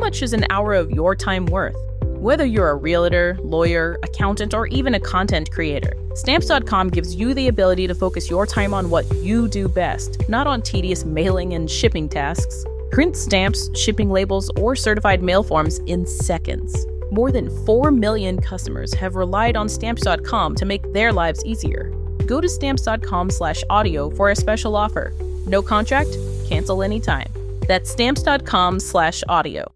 much is an hour of your time worth? Whether you're a realtor, lawyer, accountant, or even a content creator, Stamps.com gives you the ability to focus your time on what you do best, not on tedious mailing and shipping tasks. Print stamps, shipping labels, or certified mail forms in seconds. More than 4 million customers have relied on Stamps.com to make their lives easier. Go to Stamps.com/audio for a special offer. No contract, cancel anytime. That's Stamps.com/audio.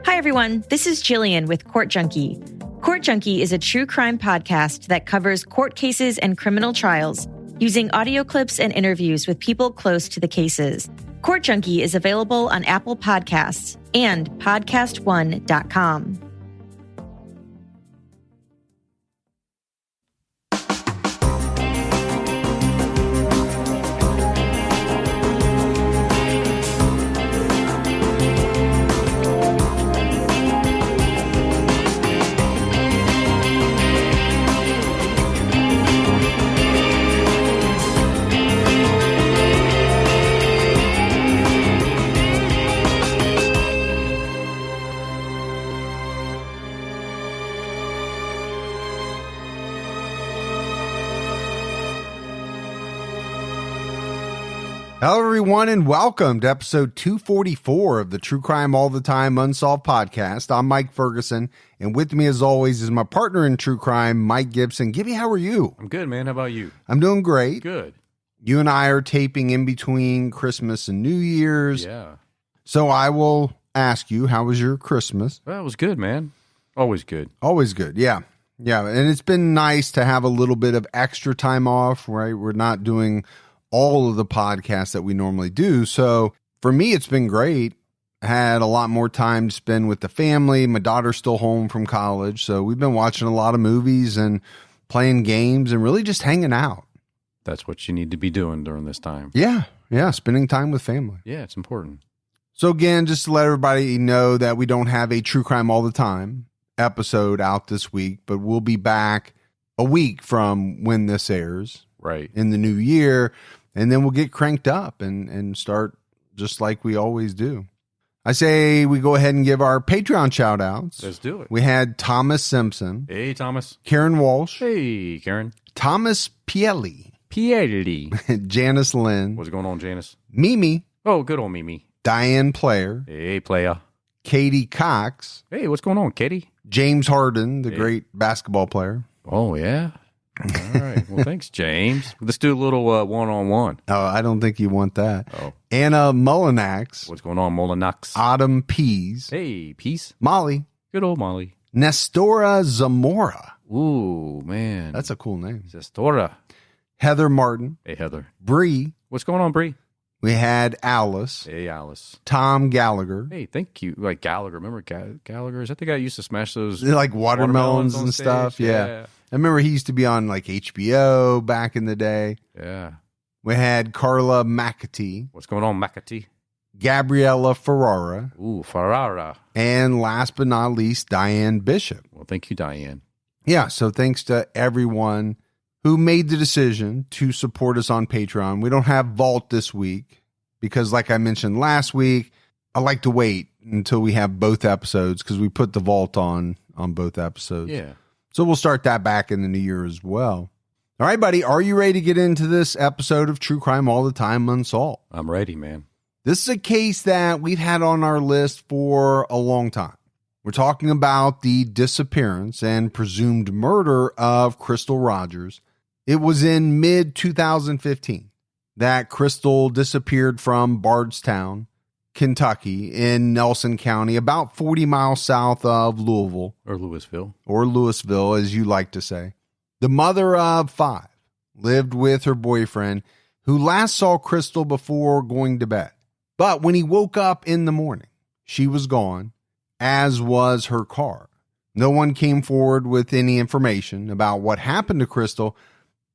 Hi, everyone. This is Jillian with Court Junkie. Court Junkie is a true crime podcast that covers court cases and criminal trials using audio clips and interviews with people close to the cases. Court Junkie is available on Apple Podcasts and podcastone.com. Hello, everyone, and welcome to episode 244 of the True Crime All the Time Unsolved podcast. I'm Mike Ferguson, and with me, as always, is my partner in true crime, Mike Gibson. Gibby, how are you? I'm good, man. How about you? I'm doing great. Good. You and I are taping in between Christmas and New Year's. Yeah. So I will ask you, how was your Christmas? Well, it was good, man. Always good. Always good, yeah. Yeah, and it's been nice to have a little bit of extra time off, right? We're not doing all of the podcasts that we normally do. So for me, it's been great. I had a lot more time to spend with the family. My daughter's still home from college. So we've been watching a lot of movies and playing games and really just hanging out. That's what you need to be doing during this time. Yeah. Yeah. Spending time with family. Yeah, it's important. So again, just to let everybody know that we don't have a True Crime All the Time episode out this week, but we'll be back a week from when this airs. Right. In the new year. And then we'll get cranked up and start just like we always do. I say we go ahead and give our Patreon shout outs. Let's do it. We had Thomas Simpson. Hey, Thomas. Karen Walsh. Hey, Karen. Thomas Pielli. Janice Lynn. What's going on, Janice? Mimi. Oh, good old Mimi. Diane Player. Hey, playa. Katie Cox. Hey, what's going on, Katie? James Harden, the great basketball player. Oh, yeah. All right. Well, thanks, James. Let's do a little one-on-one. Oh, I don't think you want that. Oh. Anna Mullinax. What's going on, Molinax? Autumn Pease. Hey, peace. Molly. Good old Molly. Nestora Zamora. Ooh, man. That's a cool name. Nestora. Heather Martin. Hey, Heather. Bree. What's going on, Bree? We had Alice. Hey, Alice. Tom Gallagher. Hey, thank you. Like Gallagher. Remember Gallagher? Is that the guy who used to smash those like watermelons and stage? stuff? Yeah. I remember he used to be on like HBO back in the day. Yeah. We had Carla McAtee. What's going on, McAtee? Gabriella Ferrara. Ooh, Ferrara. And last but not least, Diane Bishop. Well, thank you, Diane. Yeah, so thanks to everyone who made the decision to support us on Patreon. We don't have Vault this week because, like I mentioned last week, I like to wait until we have both episodes because we put the Vault on both episodes. Yeah. So we'll start that back in the new year as well. All right, buddy, are you ready to get into this episode of True Crime All the Time Unsolved? I'm ready, man. This is a case that we've had on our list for a long time. We're talking about the disappearance and presumed murder of Crystal Rogers. It was in mid-2015 that Crystal disappeared from Bardstown, Kentucky, in Nelson County, about 40 miles south of Louisville. Or Louisville. Or Louisville, as you like to say. The mother of 5 lived with her boyfriend, who last saw Crystal before going to bed. But when he woke up in the morning, she was gone, as was her car. No one came forward with any information about what happened to Crystal.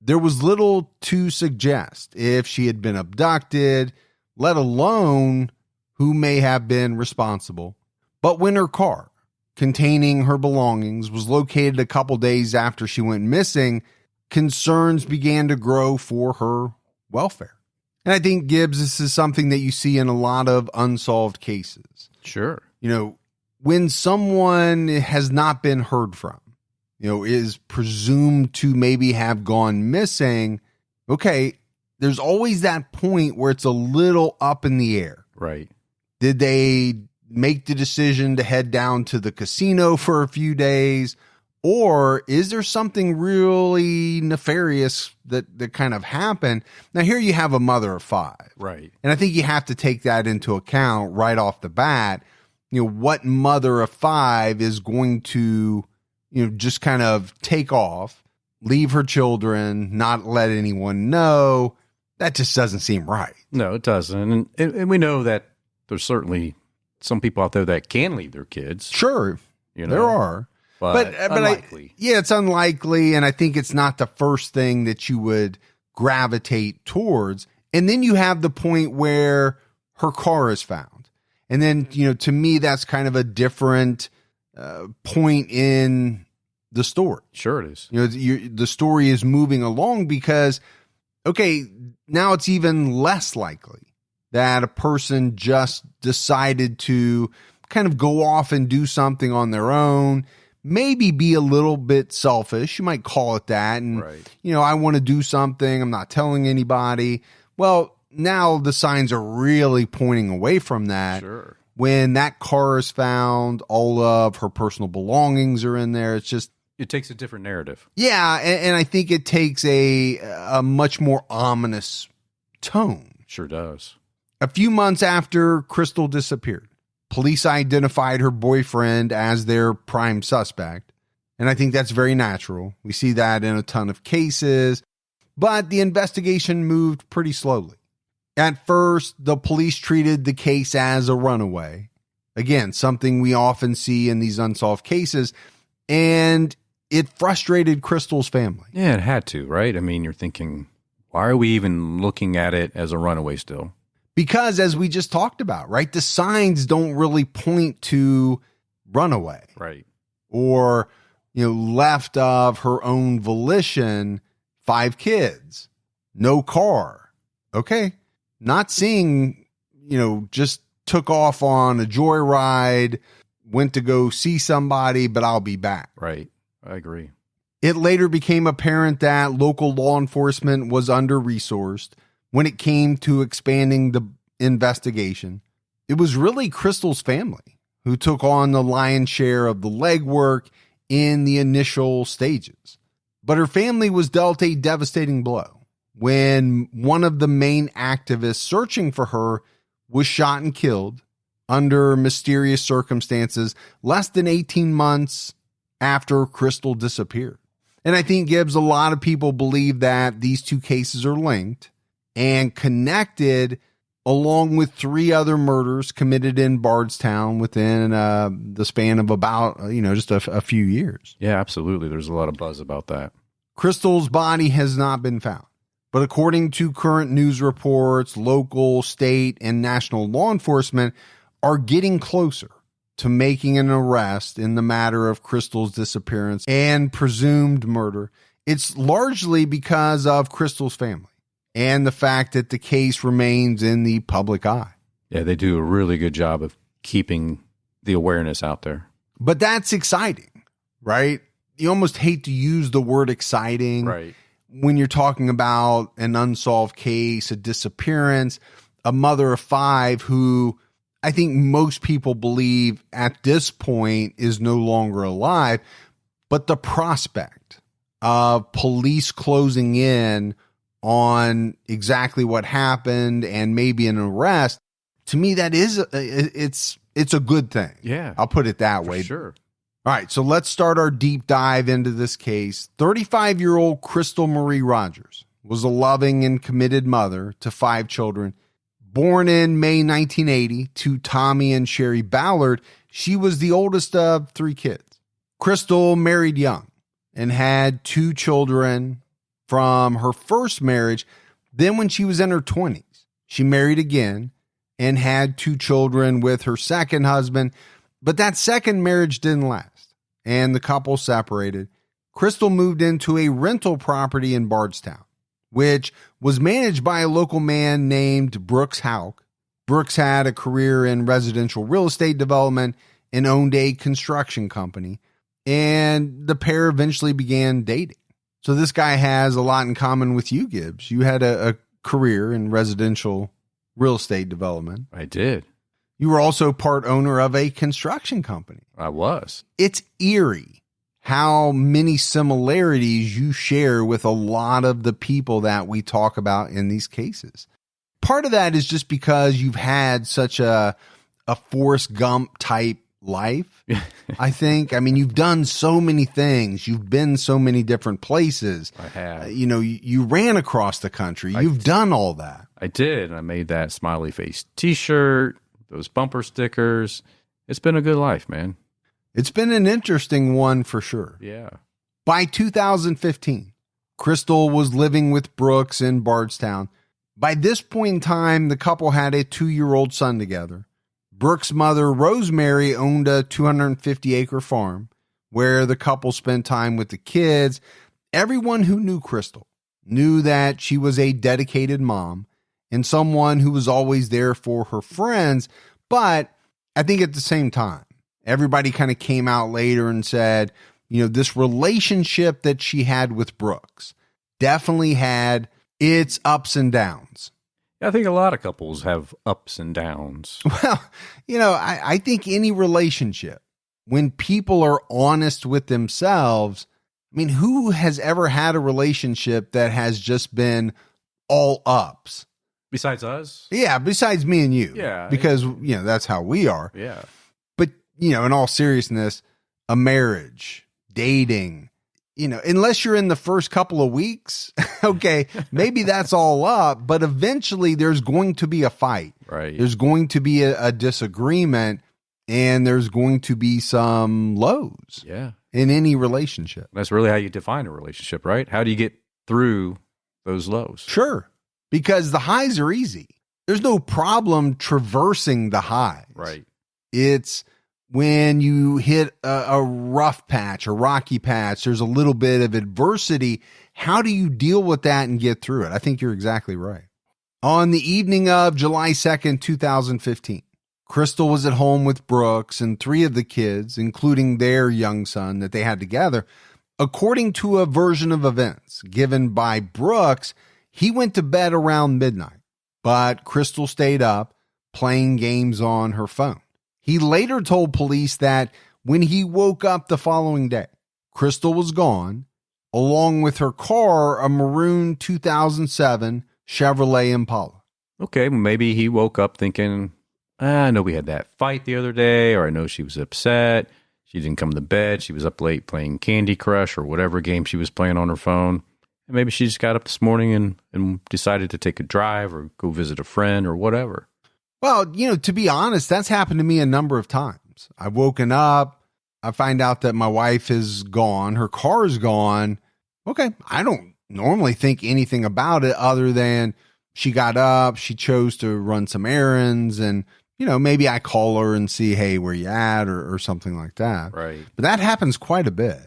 There was little to suggest if she had been abducted, let alone who may have been responsible. But when her car, containing her belongings, was located a couple days after she went missing, concerns began to grow for her welfare. And I think, Gibbs, this is something that you see in a lot of unsolved cases. Sure. When someone has not been heard from, is presumed to maybe have gone missing, okay, there's always that point where it's a little up in the air. Right. Did they make the decision to head down to the casino for a few days? Or is there something really nefarious that kind of happened? Now, here you have a mother of 5. Right. And I think you have to take that into account right off the bat. What mother of 5 is going to, just kind of take off, leave her children, not let anyone know? That just doesn't seem right. No, it doesn't. And we know that there's certainly some people out there that can leave their kids. Sure. There are. But unlikely. It's unlikely. And I think it's not the first thing that you would gravitate towards. And then you have the point where her car is found. And then, to me, that's kind of a different point in the story. Sure it is. The story is moving along because, okay, now it's even less likely that a person just decided to kind of go off and do something on their own, maybe be a little bit selfish. You might call it that. And, right. I want to do something. I'm not telling anybody. Well, now the signs are really pointing away from that. Sure. When that car is found, all of her personal belongings are in there. It takes a different narrative. Yeah. And I think it takes a much more ominous tone. Sure does. A few months after Crystal disappeared, police identified her boyfriend as their prime suspect. And I think that's very natural. We see that in a ton of cases, but the investigation moved pretty slowly. At first, the police treated the case as a runaway. Again, something we often see in these unsolved cases, and it frustrated Crystal's family. Yeah, it had to, right? I mean, you're thinking, why are we even looking at it as a runaway still? Because as we just talked about, right, the signs don't really point to runaway. Right. Or, left of her own volition, 5 kids, no car. Okay. Not seeing, just took off on a joyride, went to go see somebody, but I'll be back. Right. I agree. It later became apparent that local law enforcement was under-resourced when it came to expanding the investigation. It was really Crystal's family who took on the lion's share of the legwork in the initial stages. But her family was dealt a devastating blow when one of the main activists searching for her was shot and killed under mysterious circumstances less than 18 months after Crystal disappeared. And I think, Gibbs, a lot of people believe that these two cases are linked and connected, along with 3 other murders committed in Bardstown within the span of about, just a few years. Yeah, absolutely. There's a lot of buzz about that. Crystal's body has not been found. But according to current news reports, local, state, and national law enforcement are getting closer to making an arrest in the matter of Crystal's disappearance and presumed murder. It's largely because of Crystal's family and the fact that the case remains in the public eye. Yeah, they do a really good job of keeping the awareness out there. But that's exciting, right? You almost hate to use the word exciting. Right. When you're talking about an unsolved case, a disappearance, a mother of 5 who I think most people believe at this point is no longer alive, but the prospect of police closing in on exactly what happened and maybe an arrest, to me, that is, it's a good thing. Yeah. I'll put it that For way. sure. All right, so let's start our deep dive into this case. 35-year-old Crystal Marie Rogers was a loving and committed mother to 5 children. Born in May 1980 to Tommy and Sherry Ballard, she was the oldest of 3 kids. Crystal married young and had 2 children from her first marriage. Then when she was in her 20s, she married again and had 2 children with her second husband. But that second marriage didn't last, and the couple separated. Crystal moved into a rental property in Bardstown, which was managed by a local man named Brooks Houck. Brooks had a career in residential real estate development and owned a construction company, and the pair eventually began dating. So this guy has a lot in common with you, Gibbs. You had a career in residential real estate development. I did. You were also part owner of a construction company. I was. It's eerie how many similarities you share with a lot of the people that we talk about in these cases. Part of that is just because you've had such a Forrest Gump type life, I think. I mean, you've done so many things. You've been so many different places. I have. You ran across the country. You've done all that. I did. I made that smiley face t-shirt, those bumper stickers. It's been a good life, man. It's been an interesting one for sure. Yeah. By 2015, Crystal was living with Brooks in Bardstown. By this point in time, the couple had a 2-year-old son together. Brooks' mother, Rosemary, owned a 250-acre farm where the couple spent time with the kids. Everyone who knew Crystal knew that she was a dedicated mom and someone who was always there for her friends. But I think at the same time, everybody kind of came out later and said, this relationship that she had with Brooks definitely had its ups and downs. I think a lot of couples have ups and downs. Well, I think any relationship, when people are honest with themselves, I mean, who has ever had a relationship that has just been all ups? Besides us? Yeah, besides me and you. Yeah. Because, that's how we are. Yeah. But, in all seriousness, a marriage, dating, unless you're in the first couple of weeks, okay, maybe that's all up, but eventually there's going to be a fight. Right. There's going to be a disagreement, and there's going to be some lows. Yeah. In any relationship. That's really how you define a relationship, right? How do you get through those lows? Sure. Because the highs are easy. There's no problem traversing the highs. Right. It's when you hit a rough patch, a rocky patch, there's a little bit of adversity. How do you deal with that and get through it? I think you're exactly right. On the evening of July 2nd, 2015, Crystal was at home with Brooks and 3 of the kids, including their young son that they had together. According to a version of events given by Brooks, he went to bed around midnight, but Crystal stayed up playing games on her phone. He later told police that when he woke up the following day, Crystal was gone, along with her car, a maroon 2007 Chevrolet Impala. Okay, maybe he woke up thinking, I know we had that fight the other day, or I know she was upset. She didn't come to bed. She was up late playing Candy Crush or whatever game she was playing on her phone. And maybe she just got up this morning and decided to take a drive or go visit a friend or whatever. Well, to be honest, that's happened to me a number of times. I've woken up, I find out that my wife is gone, her car is gone. Okay, I don't normally think anything about it other than she got up, she chose to run some errands, and, maybe I call her and see, hey, where you at, or something like that. Right. But that happens quite a bit.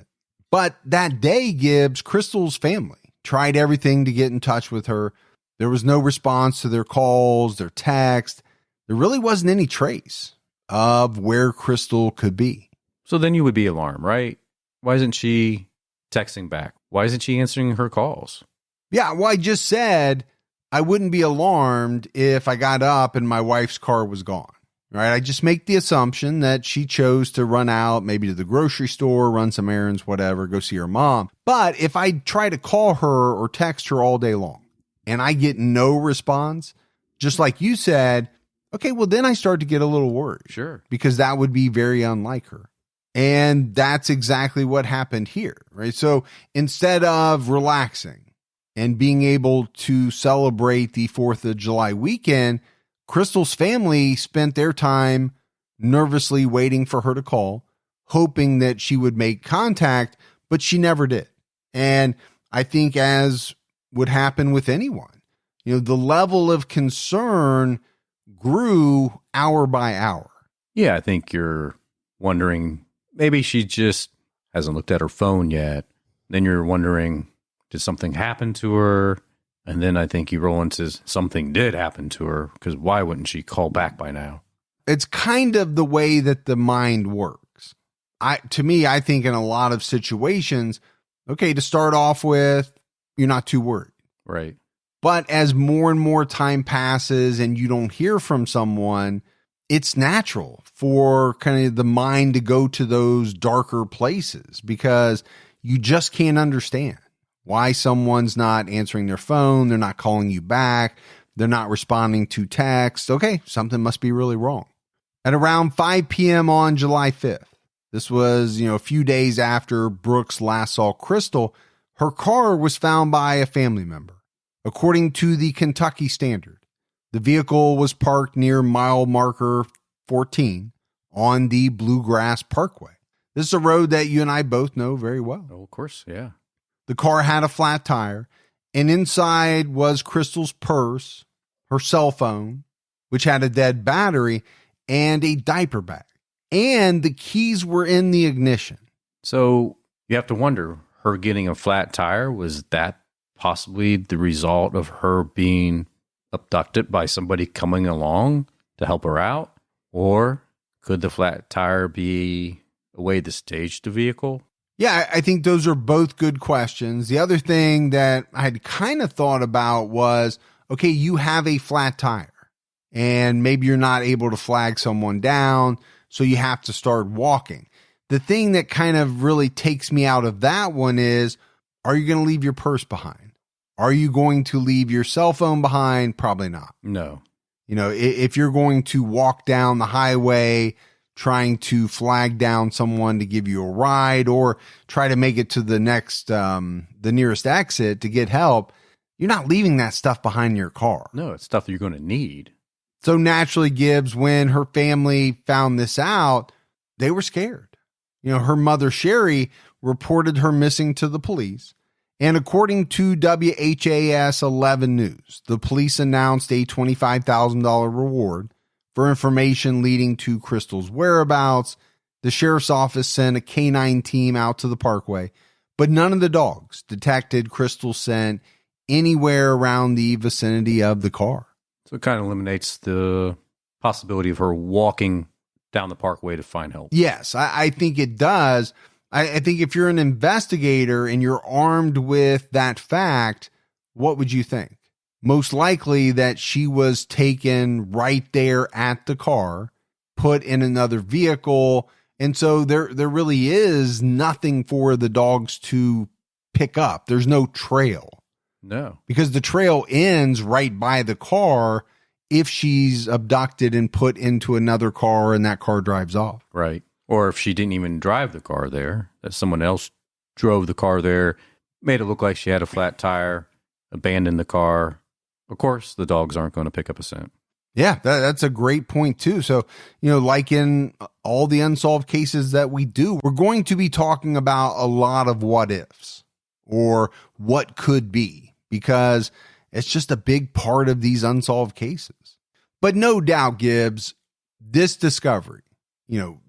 But that day, Gibbs, Crystal's family tried everything to get in touch with her. There was no response to their calls, their texts. There really wasn't any trace of where Crystal could be. So then you would be alarmed, right? Why isn't she texting back? Why isn't she answering her calls? Yeah, well, I just said I wouldn't be alarmed if I got up and my wife's car was gone, right? I just make the assumption that she chose to run out, maybe to the grocery store, run some errands, whatever, go see her mom. But if I try to call her or text her all day long and I get no response, just like you said, okay, well, then I start to get a little worried. Sure. Because that would be very unlike her. And that's exactly what happened here, right? So instead of relaxing and being able to celebrate the 4th of July weekend, Crystal's family spent their time nervously waiting for her to call, hoping that she would make contact, but she never did. And I think, as would happen with anyone, the level of concern grew hour by hour. Yeah, I think you're wondering, maybe she just hasn't looked at her phone yet. Then you're wondering, did something happen to her? And then I think you roll into something did happen to her, because why wouldn't she call back by now? It's kind of the way that the mind works. To me, I think in a lot of situations, okay, to start off with, you're not too worried. Right. But as more and more time passes and you don't hear from someone, it's natural for kind of the mind to go to those darker places because you just can't understand why someone's not answering their phone. They're not calling you back. They're not responding to text. Okay, something must be really wrong. At around 5 p.m. on July 5th, this was, a few days after Brooks last saw Crystal, her car was found by a family member. According to the Kentucky Standard, the vehicle was parked near mile marker 14 on the Bluegrass Parkway. This is a road that you and I both know very well. Oh, of course, yeah. The car had a flat tire, and inside was Crystal's purse, her cell phone, which had a dead battery, and a diaper bag. And the keys were in the ignition. So you have to wonder, her getting a flat tire, was that possibly the result of her being abducted by somebody coming along to help her out? Or could the flat tire be a way to stage the vehicle? Yeah, I think those are both good questions. The other thing that I had kind of thought about was, okay, you have a flat tire and maybe you're not able to flag someone down, so you have to start walking. The thing that kind of really takes me out of that one is, are you going to leave your purse behind? Are you going to leave your cell phone behind? Probably not. No. If you're going to walk down the highway trying to flag down someone to give you a ride or try to make it to the nearest exit to get help, you're not leaving that stuff behind in your car. No, it's stuff you're going to need. So naturally, Gibbs, when her family found this out, they were scared. Her mother, Sherry, reported her missing to the police. And according to WHAS 11 News, the police announced a $25,000 reward for information leading to Crystal's whereabouts. The sheriff's office sent a canine team out to the parkway, but none of the dogs detected Crystal's scent anywhere around the vicinity of the car. So it kind of eliminates the possibility of her walking down the parkway to find help. Yes, I think it does. I think if you're an investigator and you're armed with that fact, what would you think? Most likely that she was taken right there at the car, put in another vehicle. And so there really is nothing for the dogs to pick up. There's no trail. No. Because the trail ends right by the car if she's abducted and put into another car and that car drives off. Right. Or if she didn't even drive the car there, that someone else drove the car there, made it look like she had a flat tire, abandoned the car. Of course, the dogs aren't going to pick up a scent. Yeah, that's a great point too. So, like in all the unsolved cases that we do, we're going to be talking about a lot of what ifs or what could be, because it's just a big part of these unsolved cases. But no doubt, Gibbs, this discovery,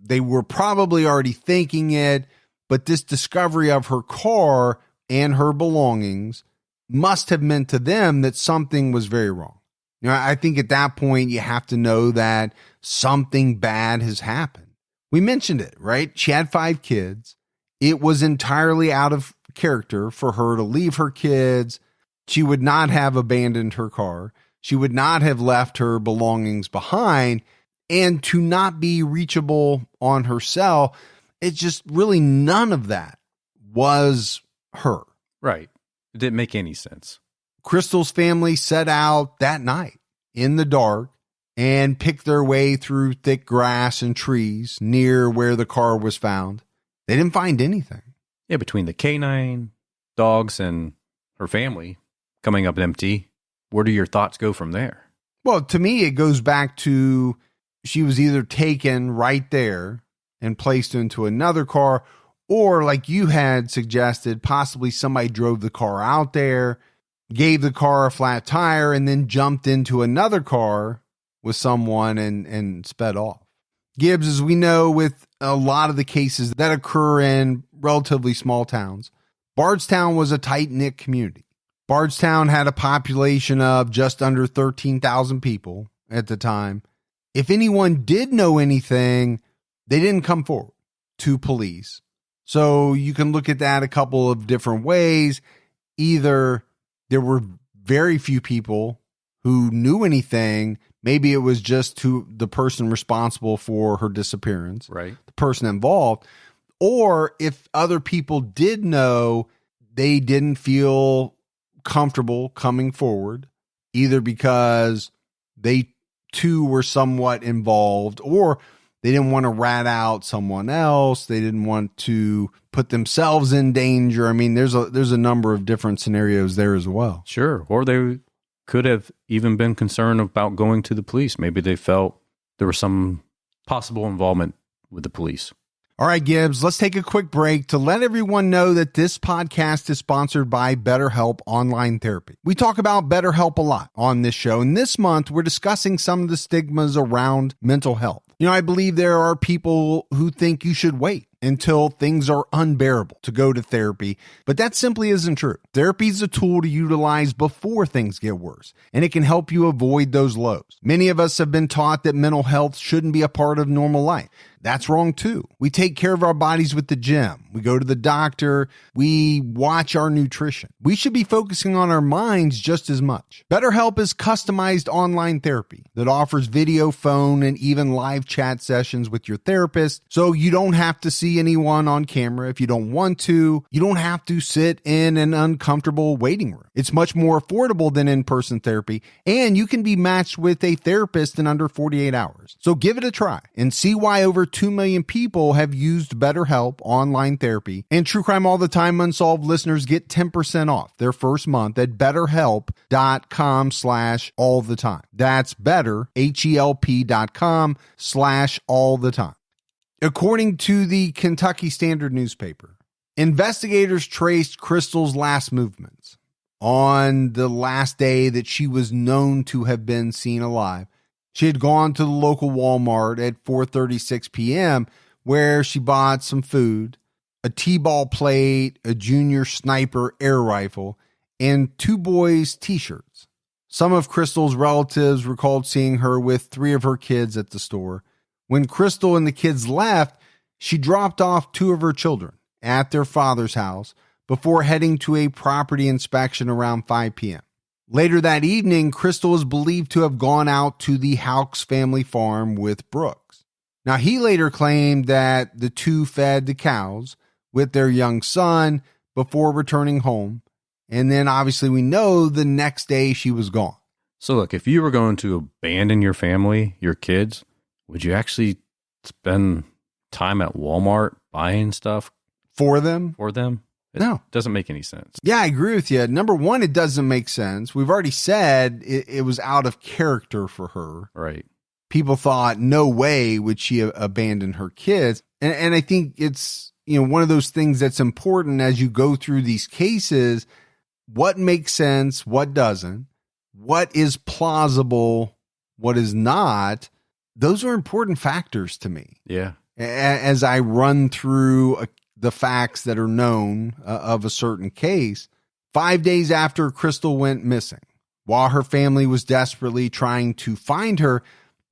they were probably already thinking it, but this discovery of her car and her belongings must have meant to them that something was very wrong. I think at that point, you have to know that something bad has happened. We mentioned it, right? She had 5 kids. It was entirely out of character for her to leave her kids. She would not have abandoned her car. She would not have left her belongings behind. And to not be reachable on her cell, it's just really none of that was her. Right. It didn't make any sense. Crystal's family set out that night in the dark and picked their way through thick grass and trees near where the car was found. They didn't find anything. Yeah, between the canine, dogs, and her family coming up empty, where do your thoughts go from there? Well, to me, it goes back to she was either taken right there and placed into another car, or like you had suggested, possibly somebody drove the car out there, gave the car a flat tire, and then jumped into another car with someone and sped off. Gibbs, as we know with a lot of the cases that occur in relatively small towns, Bardstown was a tight-knit community. Bardstown had a population of just under 13,000 people at the time. If anyone did know anything, they didn't come forward to police. So you can look at that a couple of different ways. Either there were very few people who knew anything. Maybe it was just to the person responsible for her disappearance, right? The person involved. Or if other people did know, they didn't feel comfortable coming forward, either because they too were somewhat involved, or they didn't want to rat out someone else. They didn't want to put themselves in danger. I mean, there's a number of different scenarios there as well. Sure. Or they could have even been concerned about going to the police. Maybe they felt there was some possible involvement with the police. All right, Gibbs, let's take a quick break to let everyone know that this podcast is sponsored by BetterHelp Online Therapy. We talk about BetterHelp a lot on this show, and this month we're discussing some of the stigmas around mental health. You know, I believe there are people who think you should wait until things are unbearable to go to therapy, but that simply isn't true. Therapy is a tool to utilize before things get worse, and it can help you avoid those lows. Many of us have been taught that mental health shouldn't be a part of normal life. That's wrong too. We take care of our bodies with the gym. We go to the doctor. We watch our nutrition. We should be focusing on our minds just as much. BetterHelp is customized online therapy that offers video, phone, and even live chat sessions with your therapist, so you don't have to see anyone on camera if you don't want to. You don't have to sit in an uncomfortable waiting room. It's much more affordable than in-person therapy, and you can be matched with a therapist in under 48 hours. So give it a try and see why over 2 million people have used BetterHelp online therapy. And True Crime All the Time Unsolved listeners get 10% off their first month at betterhelp.com/allthetime. That's better, HELP.com/allthetime. According to the Kentucky Standard newspaper, investigators traced Crystal's last movements on the last day that she was known to have been seen alive. She had gone to the local Walmart at 4:36 p.m. where she bought some food, a T-ball plate, a junior sniper air rifle, and 2 boys' t-shirts. Some of Crystal's relatives recalled seeing her with 3 of her kids at the store. When Crystal and the kids left, she dropped off 2 of her children at their father's house before heading to a property inspection around 5 p.m. Later that evening, Crystal is believed to have gone out to the Houck's family farm with Brooks. Now, he later claimed that the 2 fed the cows with their young son before returning home. And then obviously we know the next day she was gone. So look, if you were going to abandon your family, your kids, would you actually spend time at Walmart buying stuff For them? No. It doesn't make any sense. Yeah, I agree with you. Number one, it doesn't make sense. We've already said it was out of character for her. Right. People thought, no way would she abandon her kids. And I think it's, one of those things that's important as you go through these cases. What makes sense? What doesn't? What is plausible? What is not? Those are important factors to me. Yeah. As I run through the facts that are known of a certain case. 5 days after Crystal went missing, while her family was desperately trying to find her,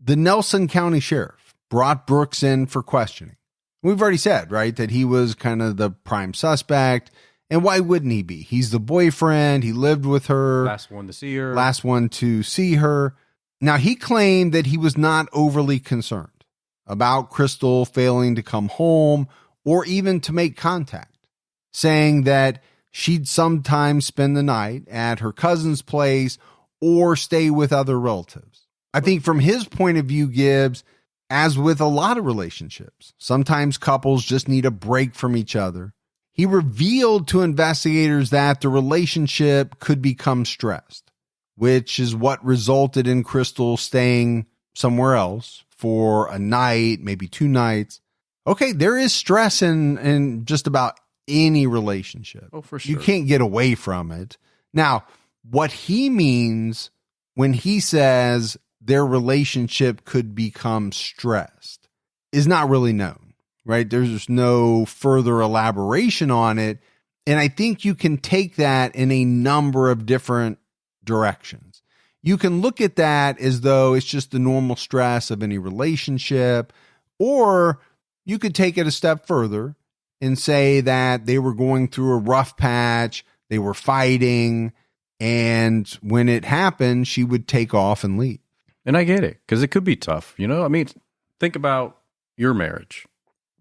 the Nelson County Sheriff brought Brooks in for questioning. We've already said, right, that he was kind of the prime suspect. And why wouldn't he be? He's the boyfriend. He lived with her. Last one to see her. Now, he claimed that he was not overly concerned about Crystal failing to come home or even to make contact, saying that she'd sometimes spend the night at her cousin's place or stay with other relatives. I think from his point of view, Gibbs, as with a lot of relationships, sometimes couples just need a break from each other. He revealed to investigators that the relationship could become stressed, which is what resulted in Crystal staying somewhere else for a night, maybe 2 nights. Okay, there is stress in just about any relationship. Oh, for sure. You can't get away from it. Now, what he means when he says their relationship could become stressed is not really known, right? There's no further elaboration on it. And I think you can take that in a number of different directions. You can look at that as though it's just the normal stress of any relationship, or you could take it a step further and say that they were going through a rough patch, they were fighting, and when it happened, she would take off and leave. And I get it, because it could be tough. You know, I mean, think about your marriage.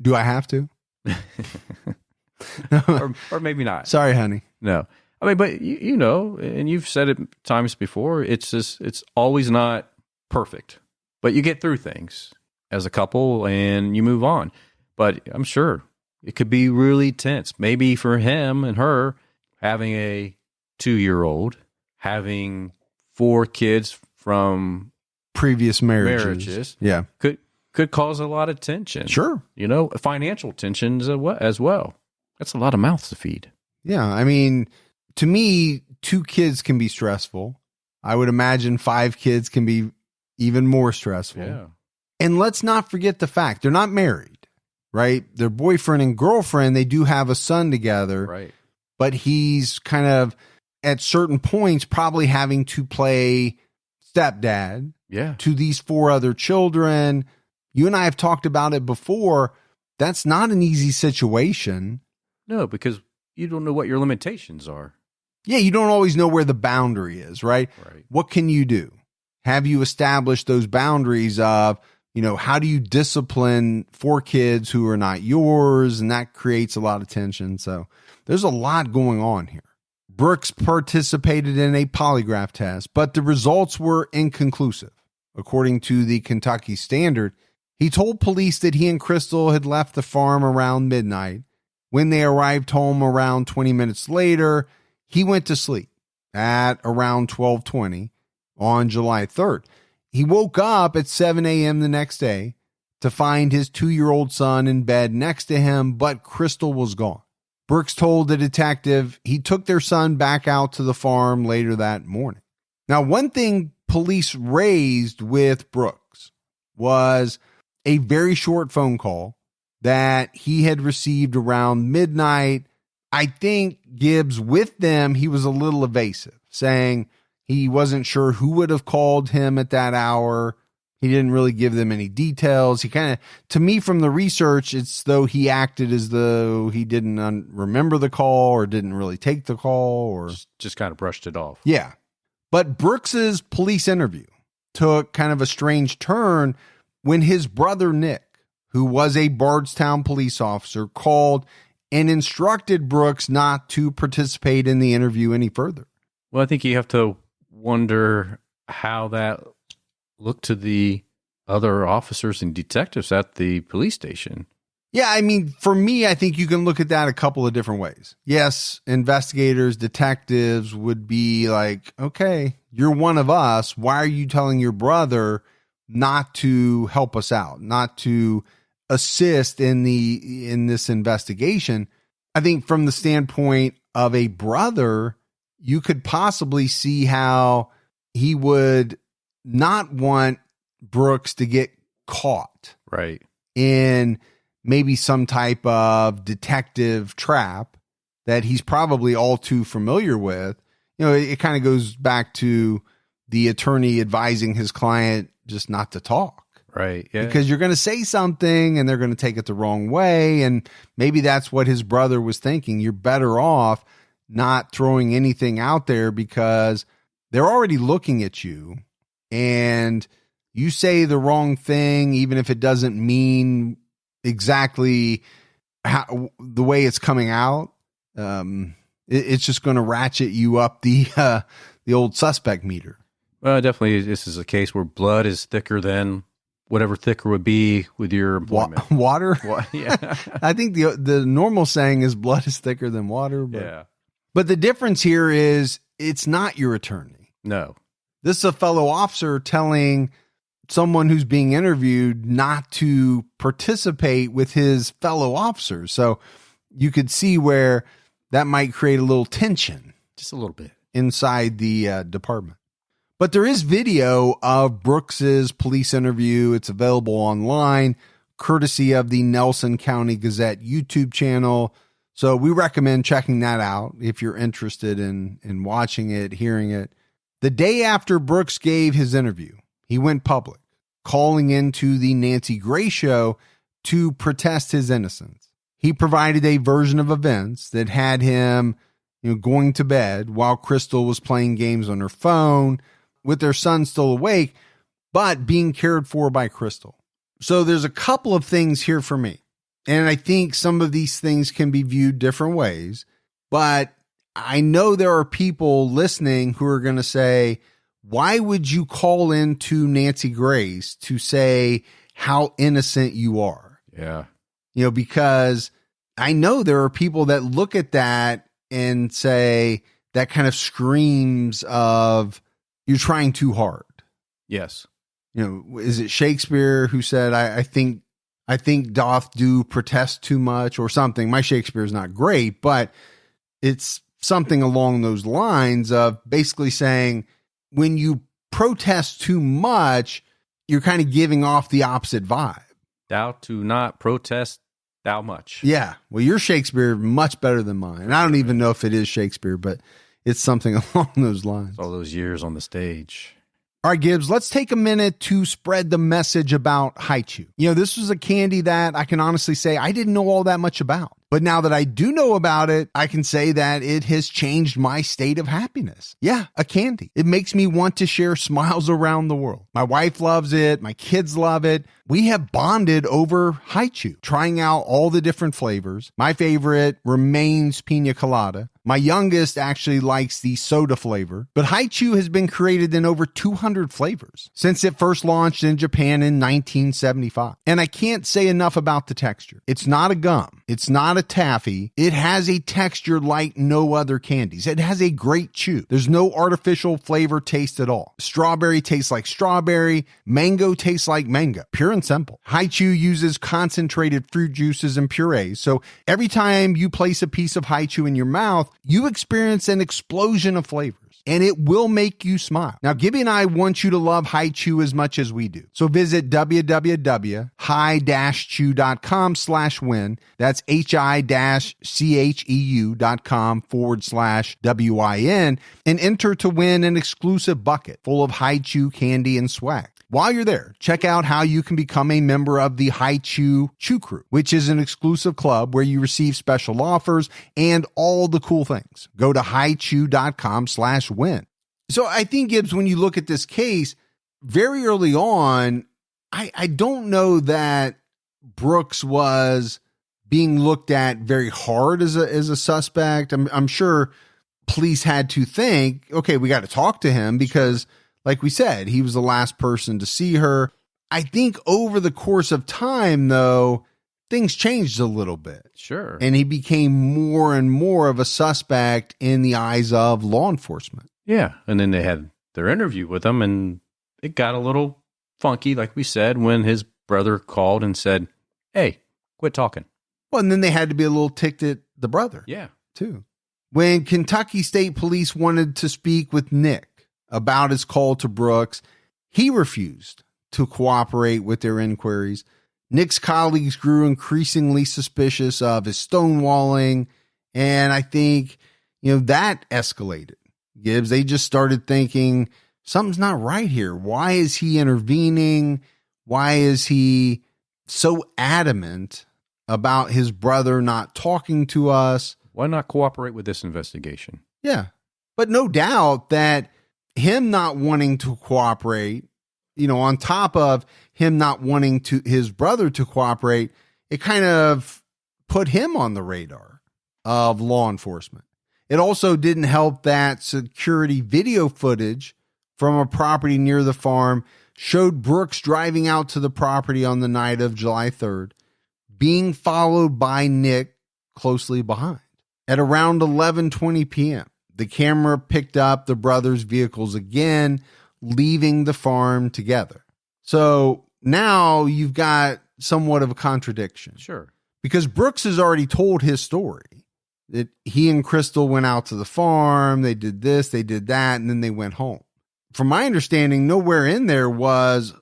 Do I have to? or maybe not. Sorry, honey. No. I mean, but you know, and you've said it times before, it's always not perfect. But you get through things as a couple and you move on. But I'm sure it could be really tense. Maybe for him and her, having a 2-year-old, having 4 kids from previous marriages. Yeah. Could cause a lot of tension. Sure. You know, financial tensions as well. That's a lot of mouths to feed. Yeah. I mean, to me, 2 kids can be stressful. I would imagine 5 kids can be even more stressful. Yeah. And let's not forget the fact they're not married, right? They're boyfriend and girlfriend. They do have a son together. Right. But he's kind of at certain points probably having to play stepdad to these 4 other children. You and I have talked about it before. That's not an easy situation. No, because you don't know what your limitations are. Yeah, you don't always know where the boundary is, right? Right. What can you do? Have you established those boundaries of, you know, how do you discipline 4 kids who are not yours? And that creates a lot of tension. So there's a lot going on here. Brooks participated in a polygraph test, but the results were inconclusive. According to the Kentucky Standard, he told police that he and Crystal had left the farm around midnight. When they arrived home around 20 minutes later, he went to sleep at around 12:20 on July 3rd. He woke up at 7 a.m. the next day to find his 2-year-old son in bed next to him, but Crystal was gone. Brooks told the detective he took their son back out to the farm later that morning. Now, one thing police raised with Brooks was a very short phone call that he had received around midnight. I think Gibbs, with them, he was a little evasive, saying he wasn't sure who would have called him at that hour. He didn't really give them any details. He kind of, to me, from the research, it's though he acted as though he didn't remember the call or didn't really take the call, or just kind of brushed it off. Yeah. But Brooks's police interview took kind of a strange turn when his brother Nick, who was a Bardstown police officer, called and instructed Brooks not to participate in the interview any further. Well, I think you have to wonder how that looked to the other officers and detectives at the police station. Yeah, I mean, for me, I think you can look at that a couple of different ways. Yes, investigators, detectives would be like, okay, you're one of us. Why are you telling your brother not to help us out, not to assist in this investigation? I think from the standpoint of a brother, you could possibly see how he would not want Brooks to get caught right in maybe some type of detective trap that he's probably all too familiar with. You know, it kind of goes back to the attorney advising his client just not to talk. Right. Yeah. Because you're going to say something and they're going to take it the wrong way. And maybe that's what his brother was thinking. You're better off not throwing anything out there because they're already looking at you, and you say the wrong thing, even if it doesn't mean exactly the way it's coming out. It's just going to ratchet you up the old suspect meter. Well, definitely, this is a case where blood is thicker than whatever thicker would be with your employment. Water? Yeah. I think the normal saying is blood is thicker than water. But, yeah. But the difference here is it's not your attorney. No. This is a fellow officer telling someone who's being interviewed not to participate with his fellow officers. So you could see where that might create a little tension. Just a little bit. Inside the department. But there is video of Brooks's police interview. It's available online, courtesy of the Nelson County Gazette YouTube channel. So we recommend checking that out if you're interested in watching it, hearing it. The day after Brooks gave his interview, he went public, calling into the Nancy Grace show to protest his innocence. He provided a version of events that had him, going to bed while Crystal was playing games on her phone with their son still awake, but being cared for by Crystal. So there's a couple of things here for me. And I think some of these things can be viewed different ways, but I know there are people listening who are going to say, why would you call into Nancy Grace to say how innocent you are? Yeah. Because I know there are people that look at that and say that kind of screams of you're trying too hard. Yes. Is it Shakespeare who said, I think doth do protest too much or something? My Shakespeare is not great, but it's something along those lines of basically saying when you protest too much, you're kind of giving off the opposite vibe. Thou to not protest thou much. Yeah. Well, your Shakespeare much better than mine. And I don't even know if it is Shakespeare, but it's something along those lines. All those years on the stage. All right, Gibbs, let's take a minute to spread the message about Haichu. This was a candy that I can honestly say I didn't know all that much about. But now that I do know about it, I can say that it has changed my state of happiness. Yeah, a candy. It makes me want to share smiles around the world. My wife loves it. My kids love it. We have bonded over Haichu, trying out all the different flavors. My favorite remains pina colada. My youngest actually likes the soda flavor, but Haichu has been created in over 200 flavors since it first launched in Japan in 1975. And I can't say enough about the texture. It's not a gum. It's not a taffy. It has a texture like no other candies. It has a great chew. There's no artificial flavor taste at all. Strawberry tastes like strawberry. Mango tastes like mango. Pure and simple. Haichu uses concentrated fruit juices and purees. So every time you place a piece of Haichu in your mouth, you experience an explosion of flavors. And it will make you smile. Now, Gibby and I want you to love Haichu as much as we do. So visit www.hi-chew.com/win. That's hi-cheu.com/WIN and enter to win an exclusive bucket full of Haichu candy and swag. While you're there, check out how you can become a member of the Haichu Chew Crew, which is an exclusive club where you receive special offers and all the cool things. Go to highchew.com/win. So I think, Gibbs, when you look at this case, very early on, I don't know that Brooks was being looked at very hard as a suspect. I'm sure police had to think, okay, we got to talk to him because, like we said, he was the last person to see her. I think over the course of time, though, things changed a little bit. Sure. And he became more and more of a suspect in the eyes of law enforcement. Yeah. And then they had their interview with him, and it got a little funky, like we said, when his brother called and said, hey, quit talking. Well, and then they had to be a little ticked at the brother. Yeah. Too. When Kentucky State Police wanted to speak with Nick about his call to Brooks, he refused to cooperate with their inquiries. Nick's colleagues grew increasingly suspicious of his stonewalling, and I think, that escalated. Gibbs, they just started thinking, something's not right here. Why is he intervening? Why is he so adamant about his brother not talking to us? Why not cooperate with this investigation? Yeah, but no doubt that him not wanting to cooperate, on top of him not wanting his brother to cooperate, it kind of put him on the radar of law enforcement. It also didn't help that security video footage from a property near the farm showed Brooks driving out to the property on the night of July 3rd, being followed by Nick closely behind. At around 11:20 p.m., the camera picked up the brothers' vehicles again, leaving the farm together. So now you've got somewhat of a contradiction. Sure. Because Brooks has already told his story that he and Crystal went out to the farm, they did this, they did that, and then they went home. From my understanding, nowhere in there was,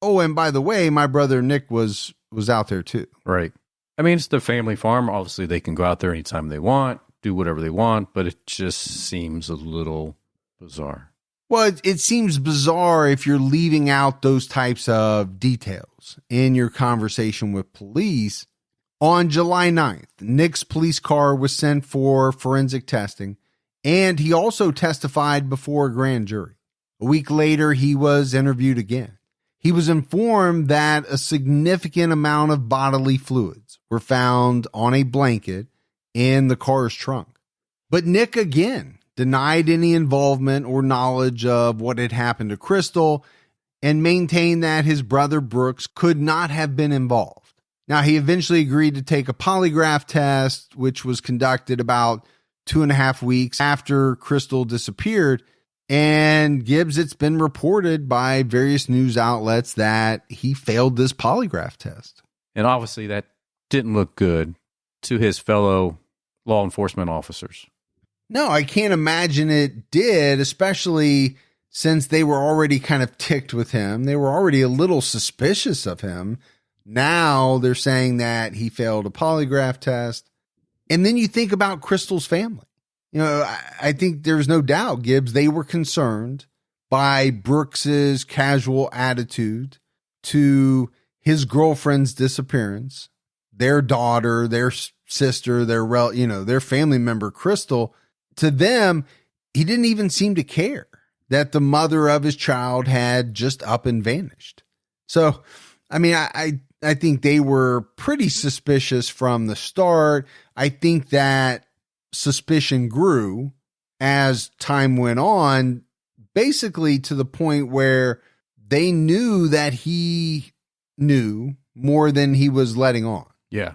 oh, and by the way, my brother Nick was out there too. Right. I mean, it's the family farm. Obviously, they can go out there anytime they want, do whatever they want, but it just seems a little bizarre. Well, it seems bizarre if you're leaving out those types of details in your conversation with police. On July 9th, Nick's police car was sent for forensic testing, and he also testified before a grand jury. A week later, he was interviewed again. He was informed that a significant amount of bodily fluids were found on a blanket in the car's trunk. But Nick again denied any involvement or knowledge of what had happened to Crystal and maintained that his brother Brooks could not have been involved. Now, he eventually agreed to take a polygraph test, which was conducted about 2.5 weeks after Crystal disappeared. And Gibbs, it's been reported by various news outlets that he failed this polygraph test. And obviously that didn't look good to his fellow law enforcement officers. No, I can't imagine it did, especially since they were already kind of ticked with him. They were already a little suspicious of him. Now they're saying that he failed a polygraph test. And then you think about Crystal's family. You know, I think there's no doubt, Gibbs, they were concerned by Brooks's casual attitude to his girlfriend's disappearance, their daughter, their sister, their family member, Crystal. To them, he didn't even seem to care that the mother of his child had just up and vanished. So, I mean, I think they were pretty suspicious from the start. I think that suspicion grew as time went on, basically to the point where they knew that he knew more than he was letting on. Yeah.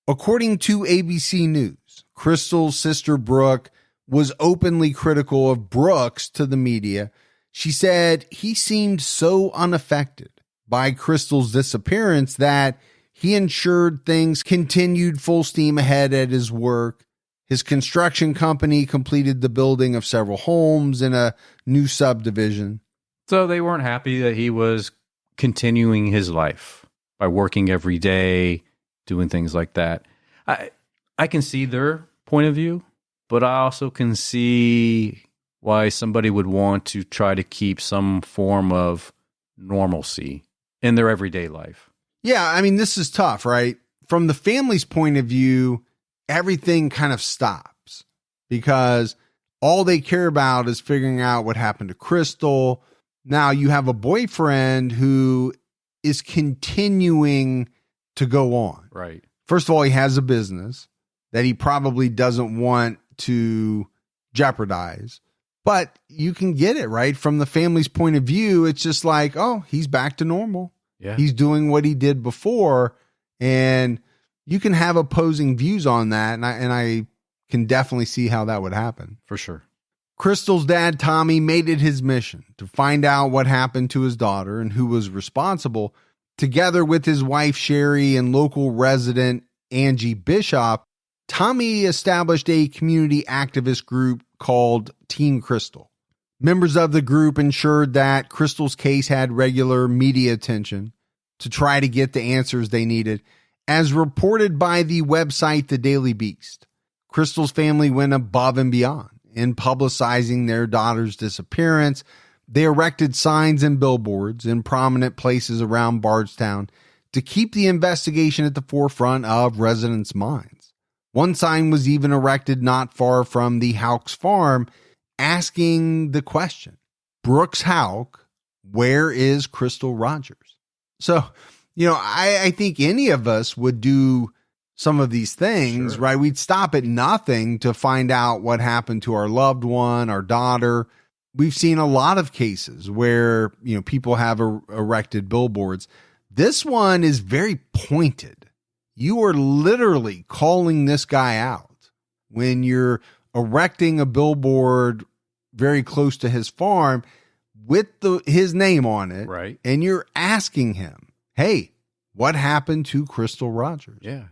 According to ABC News, Crystal's sister Brooke was openly critical of Brooks to the media. She said he seemed so unaffected by Crystal's disappearance that he ensured things continued full steam ahead at his work. His construction company completed the building of several homes in a new subdivision. So they weren't happy that he was continuing his life by working every day, doing things like that. I can see their point of view, but I also can see why somebody would want to try to keep some form of normalcy in their everyday life. Yeah, I mean, this is tough, right? From the family's point of view, everything kind of stops because all they care about is figuring out what happened to Crystal. Now you have a boyfriend who is continuing to go on. Right. First of all, he has a business that he probably doesn't want to jeopardize. But you can get it, right? From the family's point of view, it's just like, oh, he's back to normal. Yeah. He's doing what he did before. And you can have opposing views on that. And I can definitely see how that would happen. For sure. Crystal's dad, Tommy, made it his mission to find out what happened to his daughter and who was responsible. Together with his wife, Sherry, and local resident Angie Bishop, Tommy established a community activist group called Team Crystal. Members of the group ensured that Crystal's case had regular media attention to try to get the answers they needed. As reported by the website The Daily Beast, Crystal's family went above and beyond in publicizing their daughter's disappearance. They erected signs and billboards in prominent places around Bardstown to keep the investigation at the forefront of residents' minds. One sign was even erected not far from the Houck's farm, asking the question, Brooks Houck, where is Crystal Rogers? So, I think any of us would do some of these things, Sure. right? We'd stop at nothing to find out what happened to our loved one, our daughter. We've seen a lot of cases where, people have erected billboards. This one is very pointed. You are literally calling this guy out when you're erecting a billboard very close to his farm with his name on it. Right. And you're asking him, hey, what happened to Crystal Rogers? Yeah.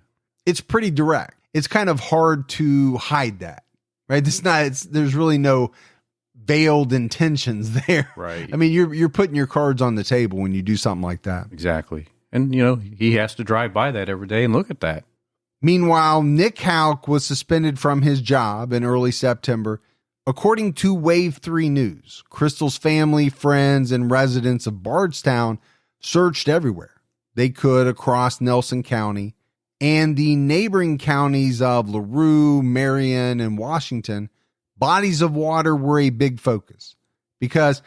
It's pretty direct. It's kind of hard to hide that, right? There's really no veiled intentions there. Right. I mean, you're putting your cards on the table when you do something like that. Exactly. And, he has to drive by that every day and look at that. Meanwhile, Nick Houck was suspended from his job in early September. According to Wave 3 News, Crystal's family, friends, and residents of Bardstown searched everywhere they could across Nelson County and the neighboring counties of LaRue, Marion, and Washington. Bodies of water were a big focus because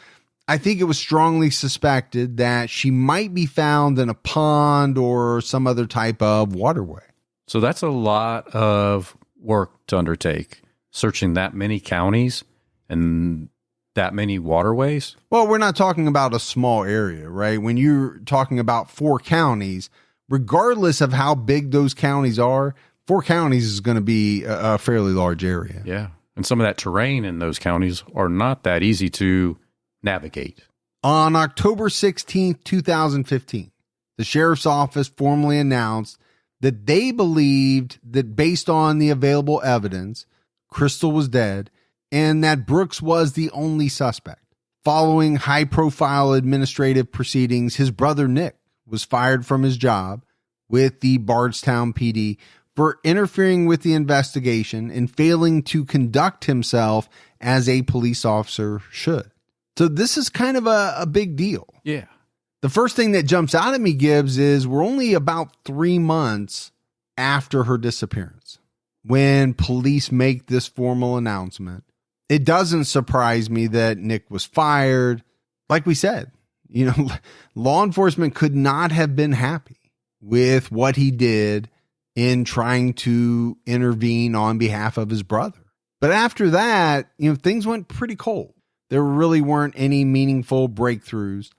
I think it was strongly suspected that she might be found in a pond or some other type of waterway. So that's a lot of work to undertake, searching that many counties and that many waterways. Well, we're not talking about a small area, right? When you're talking about 4 counties, regardless of how big those counties are, 4 counties is going to be a fairly large area. Yeah. And some of that terrain in those counties are not that easy to navigate. On October 16th, 2015, the sheriff's office formally announced that they believed that based on the available evidence, Crystal was dead and that Brooks was the only suspect. Following high-profile administrative proceedings, his brother Nick was fired from his job with the Bardstown PD for interfering with the investigation and failing to conduct himself as a police officer should. So this is kind of a big deal. Yeah. The first thing that jumps out at me, Gibbs, is we're only about 3 months after her disappearance when police make this formal announcement. It doesn't surprise me that Nick was fired. Like we said, law enforcement could not have been happy with what he did in trying to intervene on behalf of his brother. But after that, things went pretty cold. There really weren't any meaningful breakthroughs.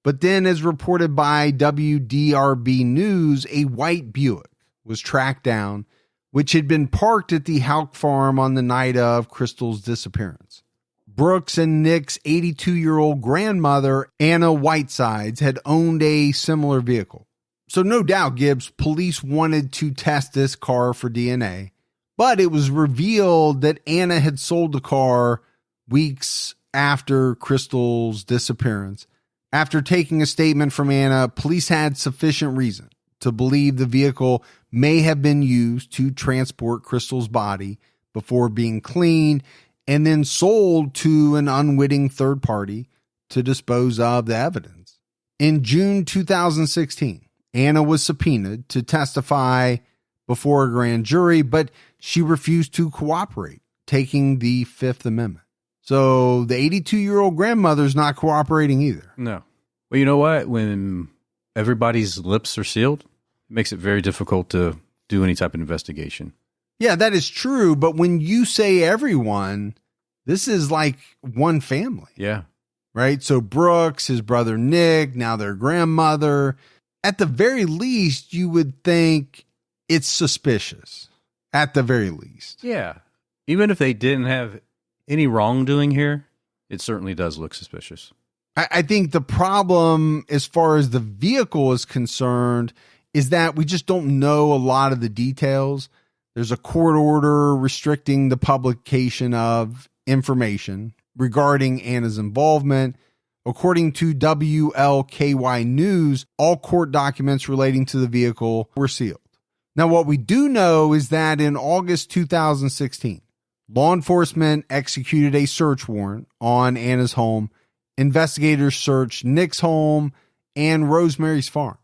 But then, as reported by WDRB News, a white Buick was tracked down, which had been parked at the Houck farm on the night of Crystal's disappearance. Brooks and Nick's 82-year-old grandmother, Anna Whitesides, had owned a similar vehicle. So no doubt, Gibbs, police wanted to test this car for DNA, but it was revealed that Anna had sold the car weeks after Crystal's disappearance. After taking a statement from Anna, police had sufficient reason to believe the vehicle may have been used to transport Crystal's body before being cleaned and then sold to an unwitting third party to dispose of the evidence. In June 2016, Anna was subpoenaed to testify before a grand jury, but she refused to cooperate, taking the Fifth Amendment. So the 82-year-old grandmother's not cooperating either. No. Well, you know what? When everybody's lips are sealed, it makes it very difficult to do any type of investigation. Yeah, that is true. But when you say everyone, this is like one family. Yeah. Right? So Brooks, his brother Nick, now their grandmother. At the very least, you would think it's suspicious. At the very least. Yeah. Even if they didn't have any wrongdoing here, it certainly does look suspicious. I think the problem as far as the vehicle is concerned is that we just don't know a lot of the details. There's a court order restricting the publication of information regarding Anna's involvement. According to WLKY News, all court documents relating to the vehicle were sealed. Now, what we do know is that in August 2016, law enforcement executed a search warrant on Anna's home. Investigators searched Nick's home and Rosemary's farm,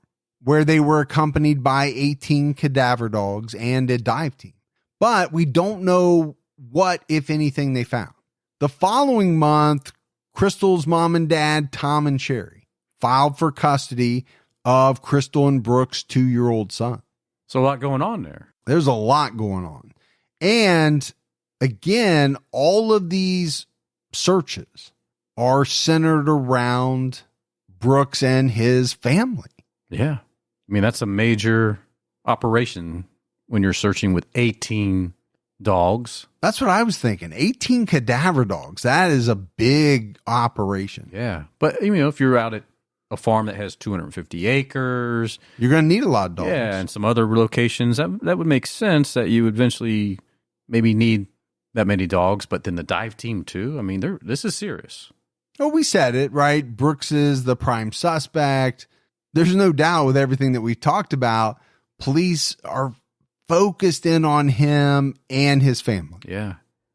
where they were accompanied by 18 cadaver dogs and a dive team. But we don't know what, if anything, they found. The following month, Crystal's mom and dad, Tom and Sherry, filed for custody of Crystal and Brooks' 2-year-old son. So a lot going on there. There's a lot going on. And again, all of these searches are centered around Brooks and his family. Yeah. I mean, that's a major operation when you're searching with 18 dogs. That's what I was thinking. 18 cadaver dogs. That is a big operation. Yeah. But, if you're out at a farm that has 250 acres, you're going to need a lot of dogs. Yeah. And some other locations, that would make sense that you would eventually maybe need that many dogs. But then the dive team, too. I mean, this is serious. Oh, we said it, right? Brooks is the prime suspect. There's no doubt with everything that we've talked about, police are focused in on him and his family. Yeah.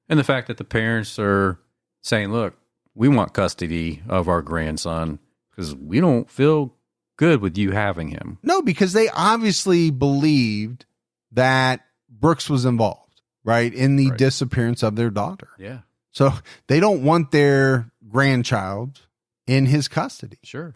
And the fact that the parents are saying, look, we want custody of our grandson because we don't feel good with you having him. No, because they obviously believed that Brooks was involved, right, in the disappearance of their daughter. Yeah. So they don't want their grandchild in his custody. Sure.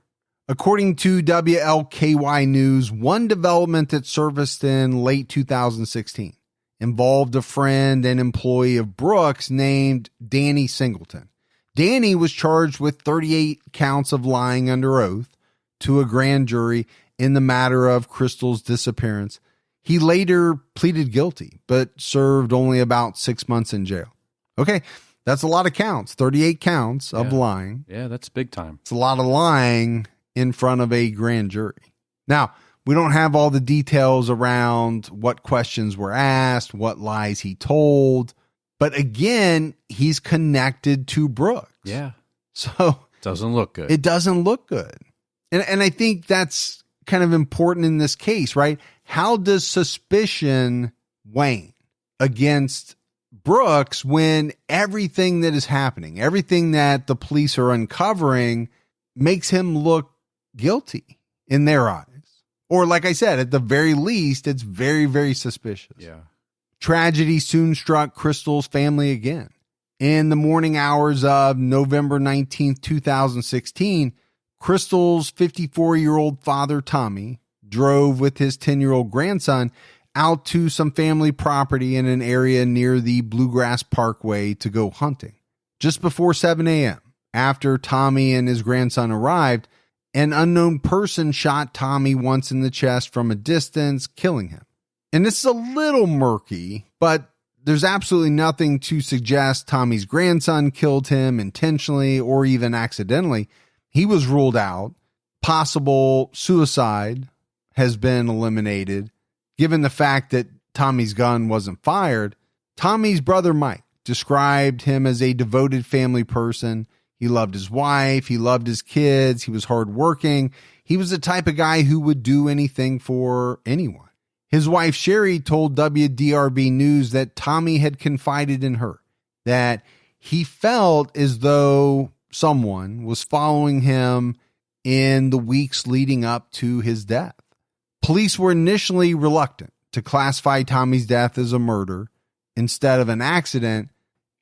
According to WLKY News, one development that surfaced in late 2016 involved a friend and employee of Brooks named Danny Singleton. Danny was charged with 38 counts of lying under oath to a grand jury in the matter of Crystal's disappearance. He later pleaded guilty, but served only about 6 months in jail. Okay, that's a lot of counts, 38 counts of lying. Yeah, that's big time. It's a lot of lying in front of a grand jury. Now, we don't have all the details around what questions were asked, what lies he told. But again, he's connected to Brooks. Yeah. So doesn't look good. It doesn't look good. And I think that's kind of important in this case, right? How does suspicion wane against Brooks when everything that is happening, everything that the police are uncovering makes him look guilty in their eyes? Or like I said, at the very least, it's very, very suspicious. Yeah. Tragedy soon struck Crystal's family again. In the morning hours of November 19th, 2016, Crystal's 54-year-old father, Tommy, drove with his 10-year-old grandson out to some family property in an area near the Bluegrass Parkway to go hunting. Just before 7 a.m., after Tommy and his grandson arrived, an unknown person shot Tommy once in the chest from a distance, killing him. And this is a little murky, but there's absolutely nothing to suggest Tommy's grandson killed him intentionally or even accidentally. He was ruled out. Possible suicide has been eliminated. Given the fact that Tommy's gun wasn't fired, Tommy's brother Mike described him as a devoted family person. He loved his wife. He loved his kids. He was hardworking. He was the type of guy who would do anything for anyone. His wife, Sherry, told WDRB News that Tommy had confided in her, that he felt as though someone was following him in the weeks leading up to his death. Police were initially reluctant to classify Tommy's death as a murder instead of an accident,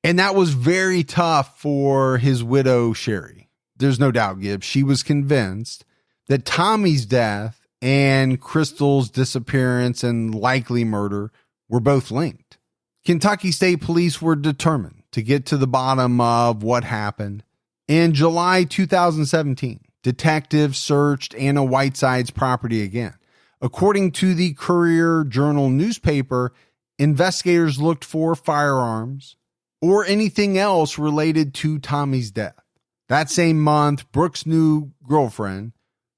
and that was very tough for his widow, Sherry. There's no doubt, Gibbs. She was convinced that Tommy's death and Crystal's disappearance and likely murder were both linked. Kentucky State Police were determined to get to the bottom of what happened. In July 2017, detectives searched Anna Whiteside's property again. According to the Courier-Journal newspaper, investigators looked for firearms or anything else related to Tommy's death. That same month, Brooks' new girlfriend,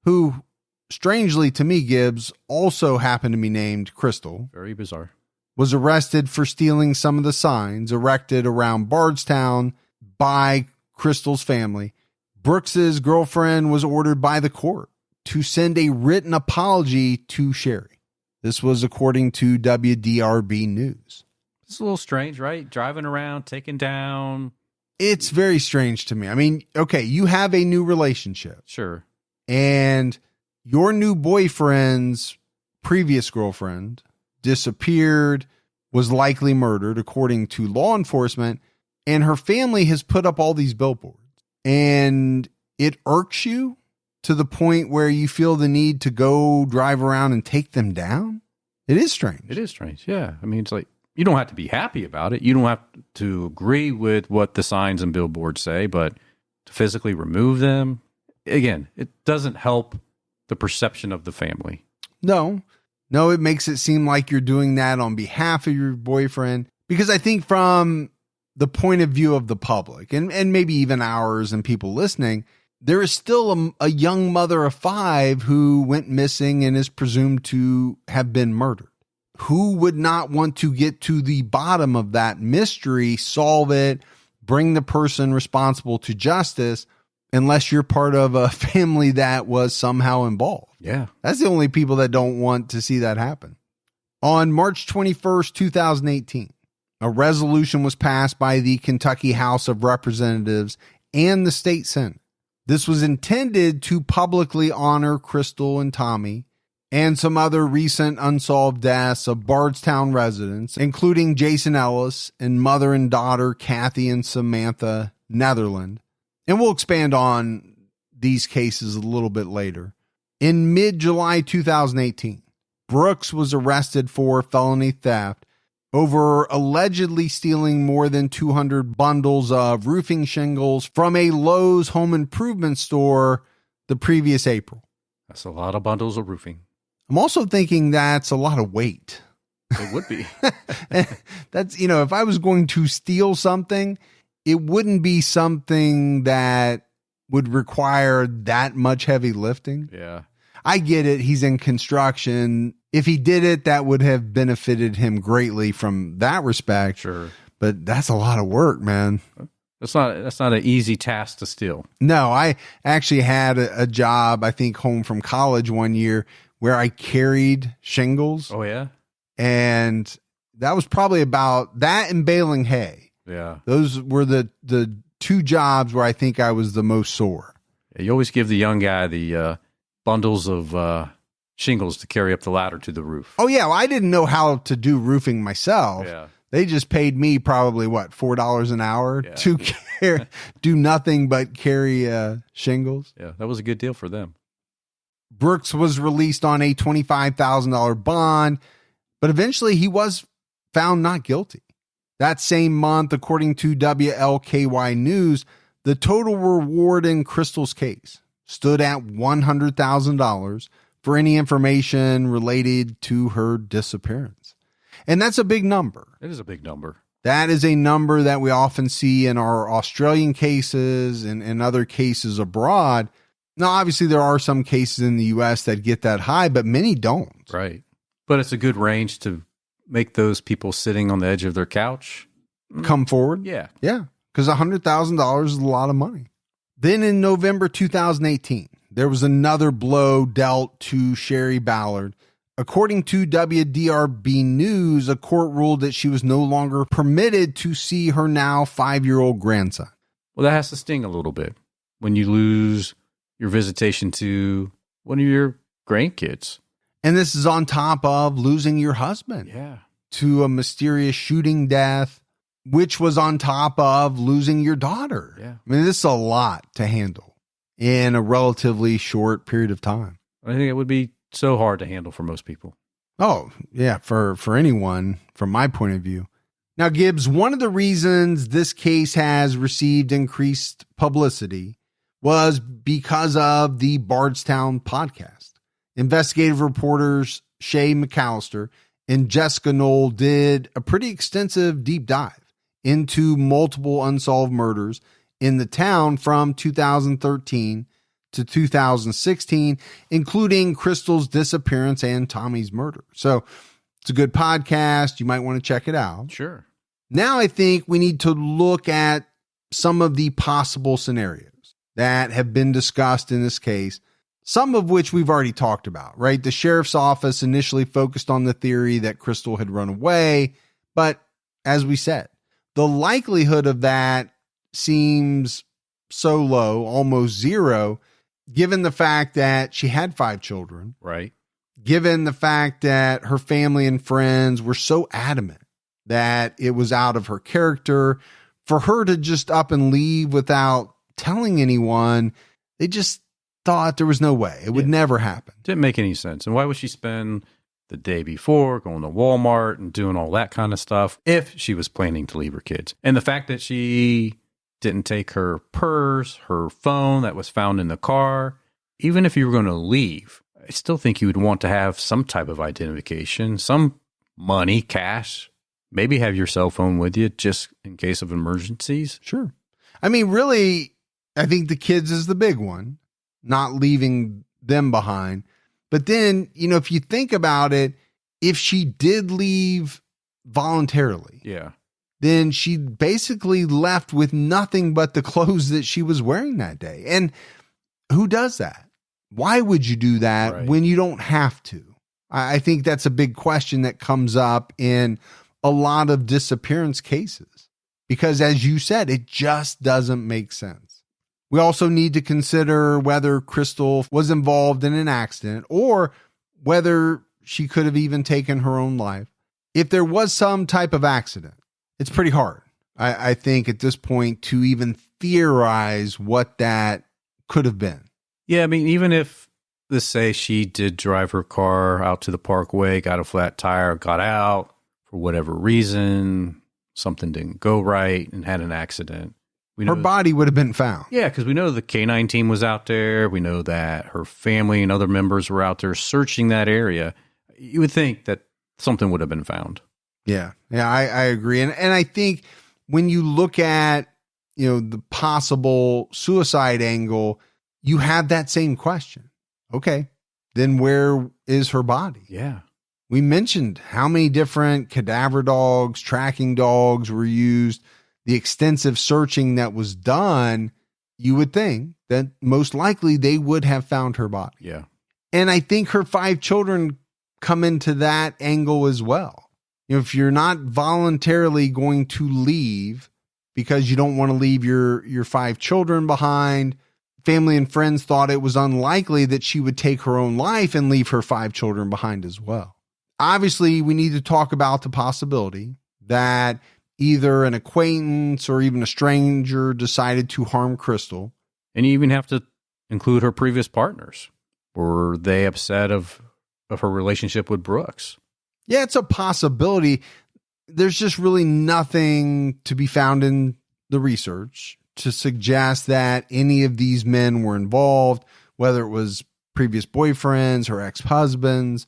who strangely to me, Gibbs, also happened to be named Crystal. Very bizarre. Was arrested for stealing some of the signs erected around Bardstown by Crystal's family. Brooks's girlfriend was ordered by the court to send a written apology to Sherry. This was according to WDRB News. It's a little strange, right? Driving around, taking down. It's very strange to me. I mean, okay, you have a new relationship. Sure. And your new boyfriend's previous girlfriend disappeared, was likely murdered, according to law enforcement, and her family has put up all these billboards. And it irks you to the point where you feel the need to go drive around and take them down? It is strange. It is strange, yeah. I mean, it's like, you don't have to be happy about it. You don't have to agree with what the signs and billboards say, but to physically remove them, again, it doesn't help the perception of the family. No, it makes it seem like you're doing that on behalf of your boyfriend. Because I think from the point of view of the public and maybe even ours and people listening, there is still a young mother of 5 who went missing and is presumed to have been murdered. Who would not want to get to the bottom of that mystery, solve it, bring the person responsible to justice, unless you're part of a family that was somehow involved? Yeah. That's the only people that don't want to see that happen. On March 21st, 2018, a resolution was passed by the Kentucky House of Representatives and the state Senate. This was intended to publicly honor Crystal and Tommy and some other recent unsolved deaths of Bardstown residents, including Jason Ellis and mother and daughter Kathy and Samantha Netherland. And we'll expand on these cases a little bit later. In mid-July 2018, Brooks was arrested for felony theft over allegedly stealing more than 200 bundles of roofing shingles from a Lowe's home improvement store the previous April. That's a lot of bundles of roofing. I'm also thinking that's a lot of weight. It would be. That's, if I was going to steal something, it wouldn't be something that would require that much heavy lifting. Yeah. I get it. He's in construction. If he did it, that would have benefited him greatly from that respect. Sure. But that's a lot of work, man. That's not an easy task to steal. No, I actually had a job, I think, home from college one year where I carried shingles. Oh, yeah? And that was probably about that and baling hay. Yeah. Those were the two jobs where I think I was the most sore. Yeah, you always give the young guy the bundles of shingles to carry up the ladder to the roof. Oh, yeah. Well, I didn't know how to do roofing myself. Yeah. They just paid me probably, $4 an hour to do nothing but carry shingles. Yeah, that was a good deal for them. Brooks was released on a $25,000 bond, but eventually he was found not guilty. That same month, according to WLKY News, the total reward in Crystal's case stood at $100,000 for any information related to her disappearance. And that's a big number. It is a big number. That is a number that we often see in our Australian cases and other cases abroad. Now, obviously, there are some cases in the U.S. that get that high, but many don't. Right. But it's a good range to make those people sitting on the edge of their couch come forward. Yeah. Yeah. Because $100,000 is a lot of money. Then in November 2018, there was another blow dealt to Sherry Ballard. According to WDRB News, a court ruled that she was no longer permitted to see her now 5-year-old grandson. Well, that has to sting a little bit when you lose your visitation to one of your grandkids. And this is on top of losing your husband to a mysterious shooting death, which was on top of losing your daughter. Yeah. I mean, this is a lot to handle in a relatively short period of time. I think it would be so hard to handle for most people. Oh, yeah, for anyone, from my point of view. Now, Gibbs, one of the reasons this case has received increased publicity was because of the Bardstown podcast. Investigative reporters Shay McAllister and Jessica Knoll did a pretty extensive deep dive into multiple unsolved murders in the town from 2013 to 2016, including Crystal's disappearance and Tommy's murder. So it's a good podcast. You might want to check it out. Sure. Now I think we need to look at some of the possible scenarios that have been discussed in this case, some of which we've already talked about, right? The sheriff's office initially focused on the theory that Crystal had run away, but as we said, the likelihood of that seems so low, almost zero, given the fact that she had 5 children. Right. Given the fact that her family and friends were so adamant that it was out of her character for her to just up and leave without telling anyone. They just thought there was no way. It would never happen. Didn't make any sense. And why would she spend the day before going to Walmart and doing all that kind of stuff if she was planning to leave her kids? And the fact that she didn't take her purse, her phone that was found in the car, even if you were going to leave, I still think you would want to have some type of identification, some money, cash, maybe have your cell phone with you just in case of emergencies. Sure. I mean, really, I think the kids is the big one, not leaving them behind. But then, if you think about it, if she did leave voluntarily, then she basically left with nothing but the clothes that she was wearing that day. And who does that? Why would you do that when you don't have to? I think that's a big question that comes up in a lot of disappearance cases because, as you said, it just doesn't make sense. We also need to consider whether Crystal was involved in an accident or whether she could have even taken her own life. If there was some type of accident, it's pretty hard, I think, at this point to even theorize what that could have been. Yeah, I mean, even if, let's say she did drive her car out to the parkway, got a flat tire, got out for whatever reason, something didn't go right and had an accident. Her body would have been found. Yeah, because we know the K-9 team was out there. We know that her family and other members were out there searching that area. You would think that something would have been found. Yeah, I agree. And I think when you look at, the possible suicide angle, you have that same question. Okay, then where is her body? Yeah. We mentioned how many different cadaver dogs, tracking dogs were used, the extensive searching that was done. You would think that most likely they would have found her body. Yeah. And I think her 5 children come into that angle as well. If you're not voluntarily going to leave because you don't want to leave your 5 children behind, family and friends thought it was unlikely that she would take her own life and leave her 5 children behind as well. Obviously, we need to talk about the possibility that either an acquaintance or even a stranger decided to harm Crystal. And you even have to include her previous partners. Were they upset of her relationship with Brooks? Yeah, it's a possibility. There's just really nothing to be found in the research to suggest that any of these men were involved, whether it was previous boyfriends or ex-husbands.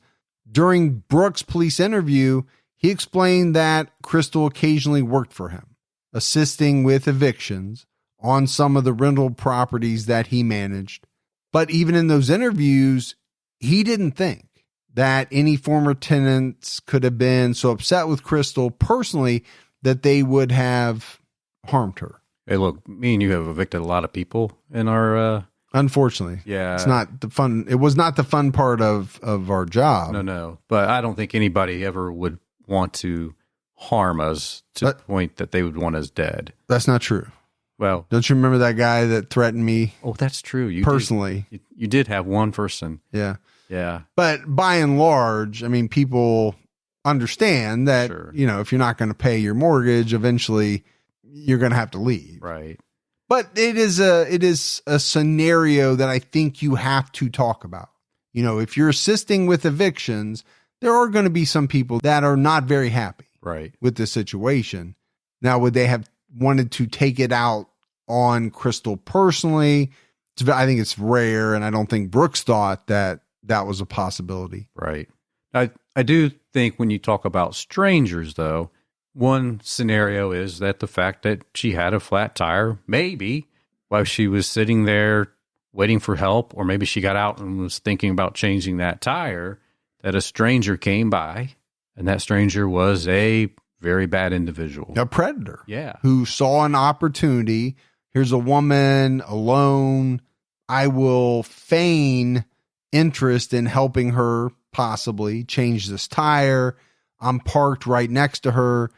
During Brooks' police interview, he explained that Crystal occasionally worked for him, assisting with evictions on some of the rental properties that he managed. But even in those interviews, he didn't think that any former tenants could have been so upset with Crystal personally that they would have harmed her. Hey, look, me and you have evicted a lot of people in our... Unfortunately. Yeah. It's not the fun. It was not the fun part of our job. No. But I don't think anybody ever would want to harm us to the point that they would want us dead. That's not true. Well, don't you remember that guy that threatened me? Oh, that's true. You personally. You did have one person. Yeah. Yeah. But by and large, I mean, people understand that, Sure. If you're not going to pay your mortgage, eventually you're going to have to leave. Right. But it is a scenario that I think you have to talk about. If you're assisting with evictions, there are going to be some people that are not very happy with the situation. Now, would they have wanted to take it out on Crystal personally? I think it's rare, and I don't think Brooks thought that was a possibility. Right. I do think when you talk about strangers, though, one scenario is that the fact that she had a flat tire, maybe while she was sitting there waiting for help, or maybe she got out and was thinking about changing that tire, that a stranger came by, and that stranger was a very bad individual. A predator. Yeah. Who saw an opportunity. Here's a woman alone. I will feign interest in helping her possibly change this tire. I'm parked right next to her.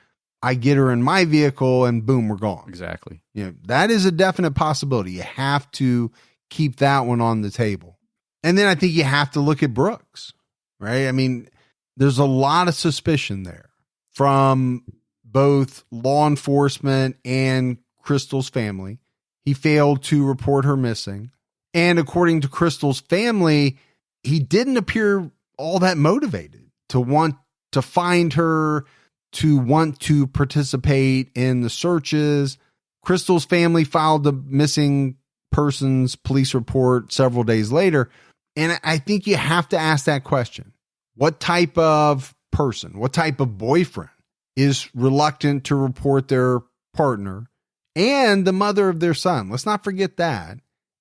I get her in my vehicle and boom, we're gone. Exactly. That is a definite possibility. You have to keep that one on the table. And then I think you have to look at Brooks, right? I mean, there's a lot of suspicion there from both law enforcement and Crystal's family. He failed to report her missing. And according to Crystal's family, he didn't appear all that motivated to want to find her, to want to participate in the searches. Crystal's family filed the missing persons police report several days later. And I think you have to ask that question. What type of person, what type of boyfriend is reluctant to report their partner and the mother of their son? Let's not forget that,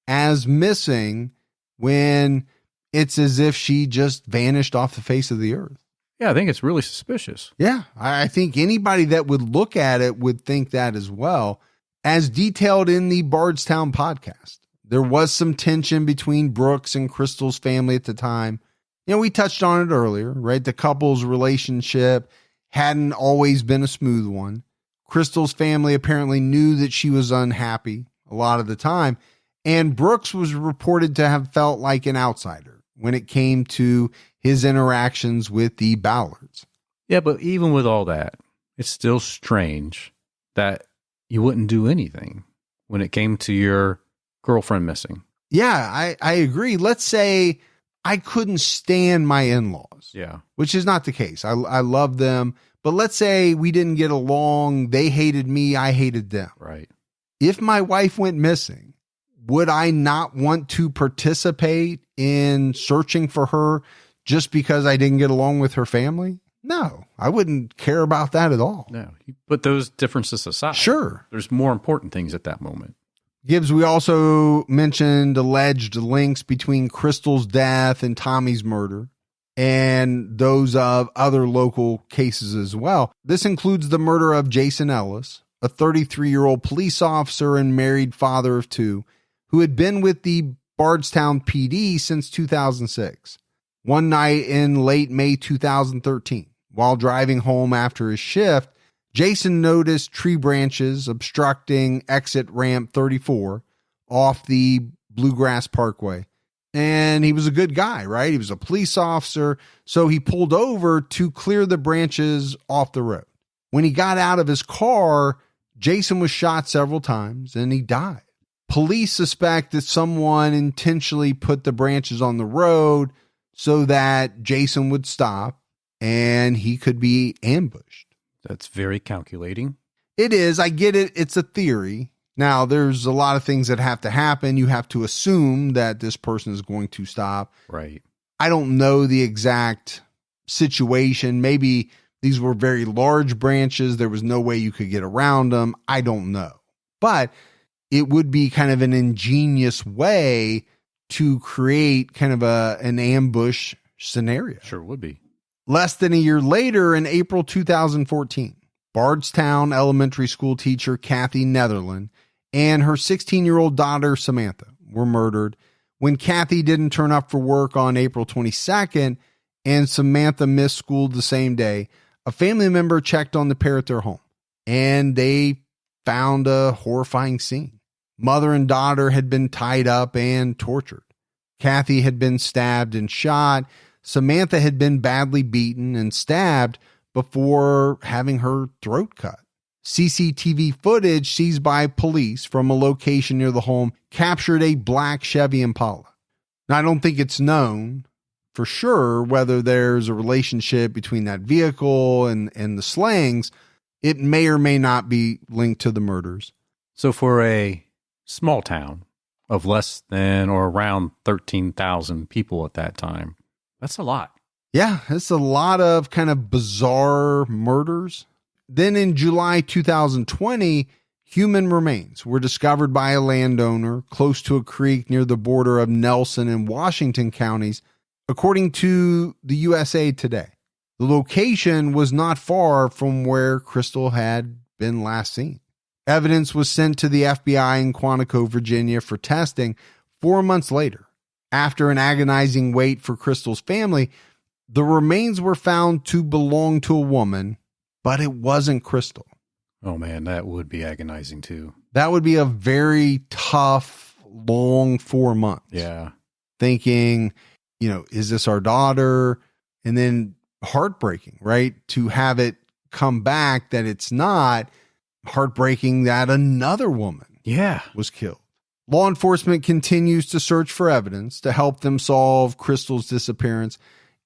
as missing when it's as if she just vanished off the face of the earth. Yeah, I think it's really suspicious. Yeah, I think anybody that would look at it would think that as well. As detailed in the Bardstown podcast, there was some tension between Brooks and Crystal's family at the time. We touched on it earlier, right? The couple's relationship hadn't always been a smooth one. Crystal's family apparently knew that she was unhappy a lot of the time, and Brooks was reported to have felt like an outsider when it came to his interactions with the Ballards. Yeah, but even with all that, it's still strange that you wouldn't do anything when it came to your girlfriend missing. Yeah, I agree. Let's say I couldn't stand my in-laws. Yeah. Which is not the case. I love them. But let's say we didn't get along. They hated me. I hated them. Right. If my wife went missing, would I not want to participate in searching for her just because I didn't get along with her family? No, I wouldn't care about that at all. No, you put those differences aside. Sure. There's more important things at that moment. Gibbs, we also mentioned alleged links between Crystal's death and Tommy's murder, and those of other local cases as well. This includes the murder of Jason Ellis, a 33-year-old police officer and married father of two, who had been with the Bardstown PD since 2006. One night in late May 2013, while driving home after his shift, Jason noticed tree branches obstructing exit ramp 34 off the Bluegrass Parkway. And he was a good guy, right? He was a police officer, so he pulled over to clear the branches off the road. When he got out of his car, Jason was shot several times and he died. Police suspect that someone intentionally put the branches on the road so that Jason would stop and he could be ambushed. That's very calculating. It is. I get it. It's a theory. Now, there's a lot of things that have to happen. You have to assume that this person is going to stop. Right. I don't know the exact situation. Maybe these were very large branches. There was no way you could get around them. I don't know. But it would be kind of an ingenious way to create kind of an ambush scenario. Sure would be. Less than a year later, in April 2014, Bardstown elementary school teacher Kathy Netherland and her 16-year-old daughter Samantha were murdered when Kathy didn't turn up for work on April 22nd and Samantha missed school the same day. A family member checked on the pair at their home and they found a horrifying scene. Mother and daughter had been tied up and tortured. Kathy had been stabbed and shot. Samantha had been badly beaten and stabbed before having her throat cut. CCTV footage seized by police from a location near the home captured a black Chevy Impala. Now, I don't think it's known for sure whether there's a relationship between that vehicle and the slayings. It may or may not be linked to the murders. So for a small town of less than or around 13,000 people at that time, that's a lot. Yeah, it's a lot of kind of bizarre murders. Then in July 2020, human remains were discovered by a landowner close to a creek near the border of Nelson and Washington counties, according to the USA Today. The location was not far from where Crystal had been last seen. Evidence was sent to the FBI in Quantico, Virginia for testing 4 months later. After an agonizing wait for Crystal's family, the remains were found to belong to a woman, but it wasn't Crystal. Oh man, that would be agonizing too. That would be a very tough, long 4 months. Yeah. Thinking, is this our daughter? And then heartbreaking, right? To have it come back that it's not. Heartbreaking that another woman was killed. Law enforcement continues to search for evidence to help them solve Crystal's disappearance.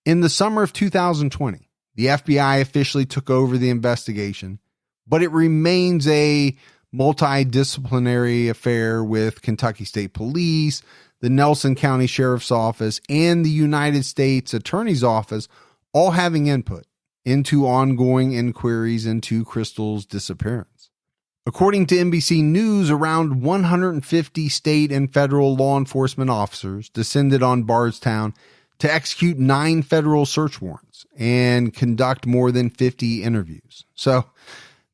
In the summer of 2020, the FBI officially took over the investigation, but it remains a multidisciplinary affair with Kentucky State Police, the Nelson County Sheriff's Office, and the United States Attorney's Office all having input into ongoing inquiries into Crystal's disappearance. According to NBC News, around 150 state and federal law enforcement officers descended on Bardstown to execute 9 federal search warrants and conduct more than 50 interviews. So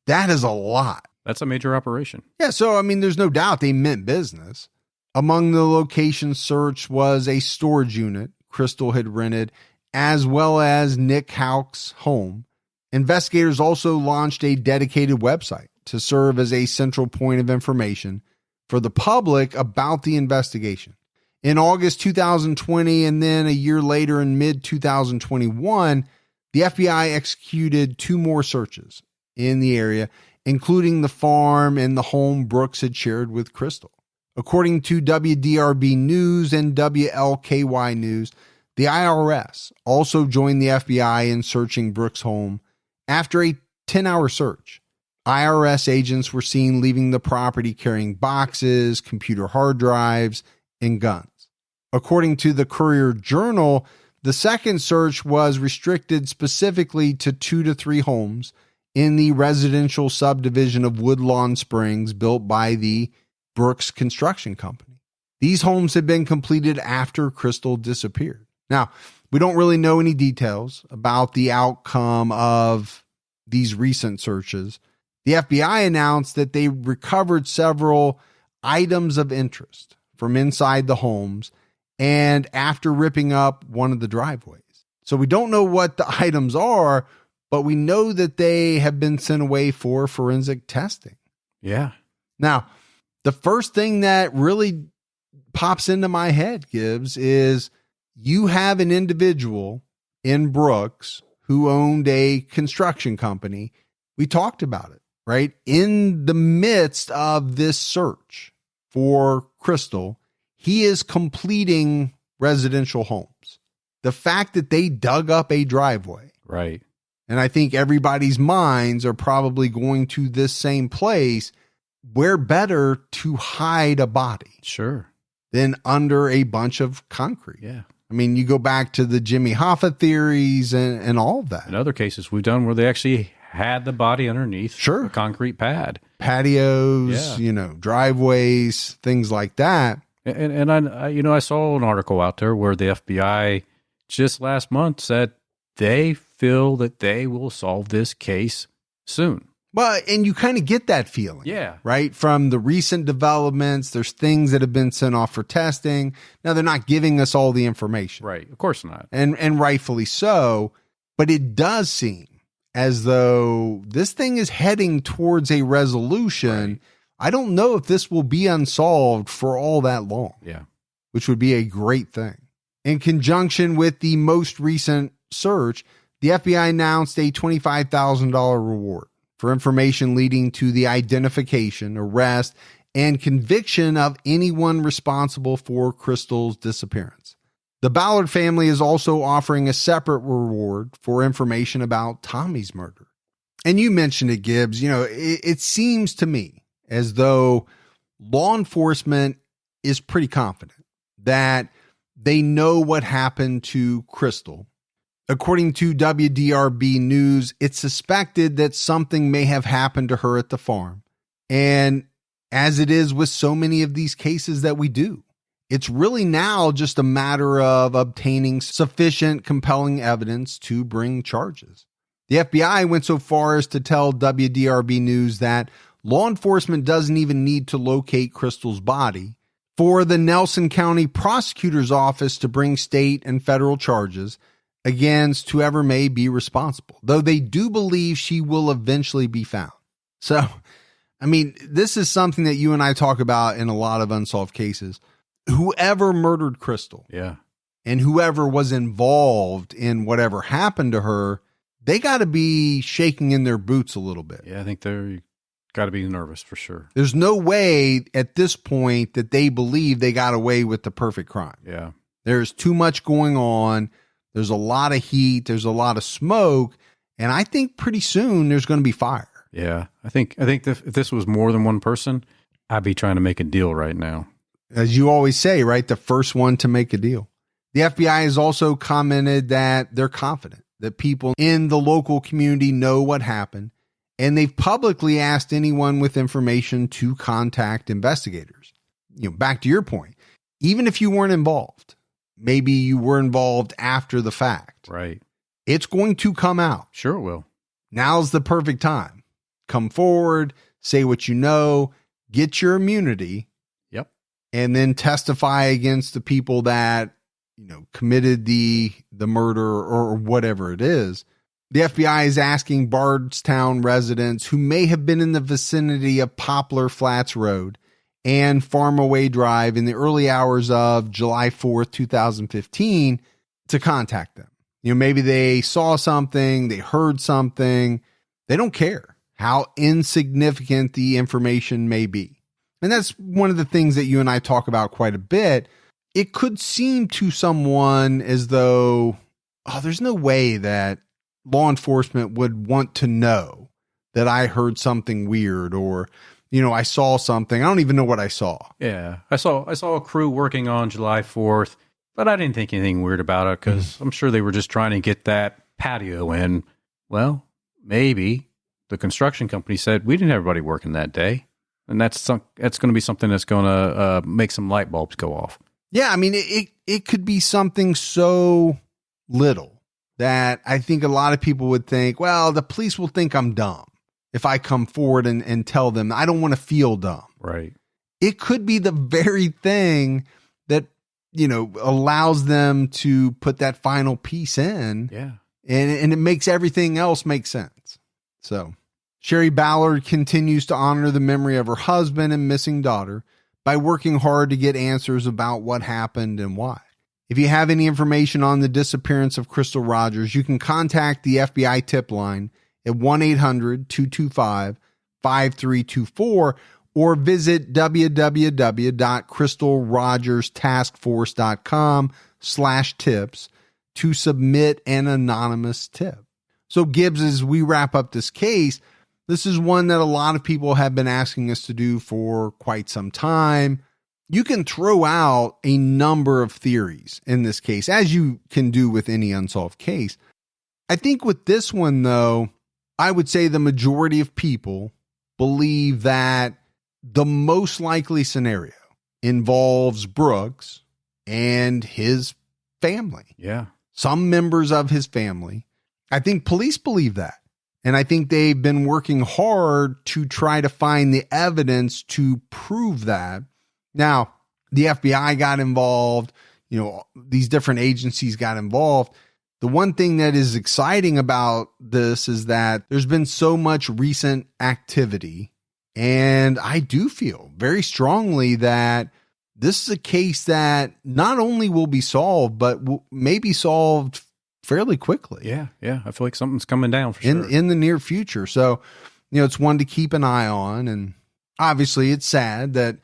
that is a lot. That's a major operation. Yeah, so there's no doubt they meant business. Among the locations searched was a storage unit Crystal had rented as well as Nick Houck's home, investigators also launched a dedicated website to serve as a central point of information for the public about the investigation. In August 2020, and then a year later in mid-2021, the FBI executed 2 more searches in the area, including the farm and the home Brooks had shared with Crystal. According to WDRB News and WLKY News, the IRS also joined the FBI in searching Brooks' home after a 10-hour search. IRS agents were seen leaving the property carrying boxes, computer hard drives, and guns. According to the Courier-Journal, the second search was restricted specifically to 2 to 3 homes in the residential subdivision of Woodlawn Springs built by the Brooks Construction Company. These homes had been completed after Crystal disappeared. Now, we don't really know any details about the outcome of these recent searches. The FBI announced that they recovered several items of interest from inside the homes and after ripping up one of the driveways. So we don't know what the items are, but we know that they have been sent away for forensic testing. Yeah. Now, the first thing that really pops into my head, Gibbs, is you have an individual in Brooks who owned a construction company. We talked about it, right? In the midst of this search for Crystal, he is completing residential homes. The fact that they dug up a driveway. Right. And I think everybody's minds are probably going to this same place. Where better to hide a body? Sure. Than under a bunch of concrete. Yeah. I mean, you go back to the Jimmy Hoffa theories and all of that. In other cases we've done where they actually had the body underneath a concrete pad. Patios, driveways, things like that. And I saw an article out there where the FBI just last month said they feel that they will solve this case soon. Well, and you kind of get that feeling. Yeah. Right? From the recent developments, there's things that have been sent off for testing. Now, they're not giving us all the information. Right. Of course not. And rightfully so. But it does seem as though this thing is heading towards a resolution. Right. I don't know if this will be unsolved for all that long. Yeah. Which would be a great thing. In conjunction with the most recent search, the FBI announced a $25,000 reward for information leading to the identification, arrest, and conviction of anyone responsible for Crystal's disappearance. The Ballard family is also offering a separate reward for information about Tommy's murder. And you mentioned it, Gibbs. It seems to me as though law enforcement is pretty confident that they know what happened to Crystal. According to WDRB News, it's suspected that something may have happened to her at the farm. And as it is with so many of these cases that we do, it's really now just a matter of obtaining sufficient compelling evidence to bring charges. The FBI went so far as to tell WDRB News that law enforcement doesn't even need to locate Crystal's body for the Nelson County Prosecutor's Office to bring state and federal charges against whoever may be responsible, though they do believe she will eventually be found. So, I mean, this is something that you and I talk about in a lot of unsolved cases. Whoever murdered Crystal, and whoever was involved in whatever happened to her, they got to be shaking in their boots a little bit. Yeah, I think they're got to be nervous for sure. There's no way at this point that they believe they got away with the perfect crime. Yeah. There's too much going on. There's a lot of heat. There's a lot of smoke. And I think pretty soon there's going to be fire. Yeah. I think if this was more than one person, I'd be trying to make a deal right now. As you always say, right? The first one to make a deal. The FBI has also commented that they're confident that people in the local community know what happened. And they've publicly asked anyone with information to contact investigators. Back to your point, even if you weren't involved, maybe you were involved after the fact. Right. It's going to come out. Sure it will. Now's the perfect time. Come forward, say what you know, get your immunity. Yep. And then testify against the people that committed the murder or whatever it is. The FBI is asking Bardstown residents who may have been in the vicinity of Poplar Flats Road and Farmaway Drive in the early hours of July 4th, 2015 to contact them. Maybe they saw something, they heard something. They don't care how insignificant the information may be. And that's one of the things that you and I talk about quite a bit. It could seem to someone as though, there's no way that law enforcement would want to know that I heard something weird or, I saw something. I don't even know what I saw. Yeah. I saw a crew working on July 4th, but I didn't think anything weird about it because I'm sure they were just trying to get that patio in. Well, maybe the construction company said we didn't have everybody working that day. And that's going to be something that's going to make some light bulbs go off. Yeah. I mean, it could be something so little that I think a lot of people would think, well, the police will think I'm dumb if I come forward and tell them. I don't want to feel dumb. Right. It could be the very thing that, allows them to put that final piece in. Yeah. And it makes everything else make sense. So Sherry Ballard continues to honor the memory of her husband and missing daughter by working hard to get answers about what happened and why. If you have any information on the disappearance of Crystal Rogers, you can contact the FBI tip line at 1-800-225-5324 or visit www.crystalrogerstaskforce.com/tips to submit an anonymous tip. So Gibbs, as we wrap up this case, this is one that a lot of people have been asking us to do for quite some time. You can throw out a number of theories in this case, as you can do with any unsolved case. I think with this one, though, I would say the majority of people believe that the most likely scenario involves Brooks and his family. Yeah. Some members of his family. I think police believe that. And I think they've been working hard to try to find the evidence to prove that. Now, the FBI got involved, these different agencies got involved. The one thing that is exciting about this is that there's been so much recent activity. And I do feel very strongly that this is a case that not only will be solved, but may be solved fairly quickly. Yeah. I feel like something's coming down for sure. In the near future. So, it's one to keep an eye on. And obviously it's sad that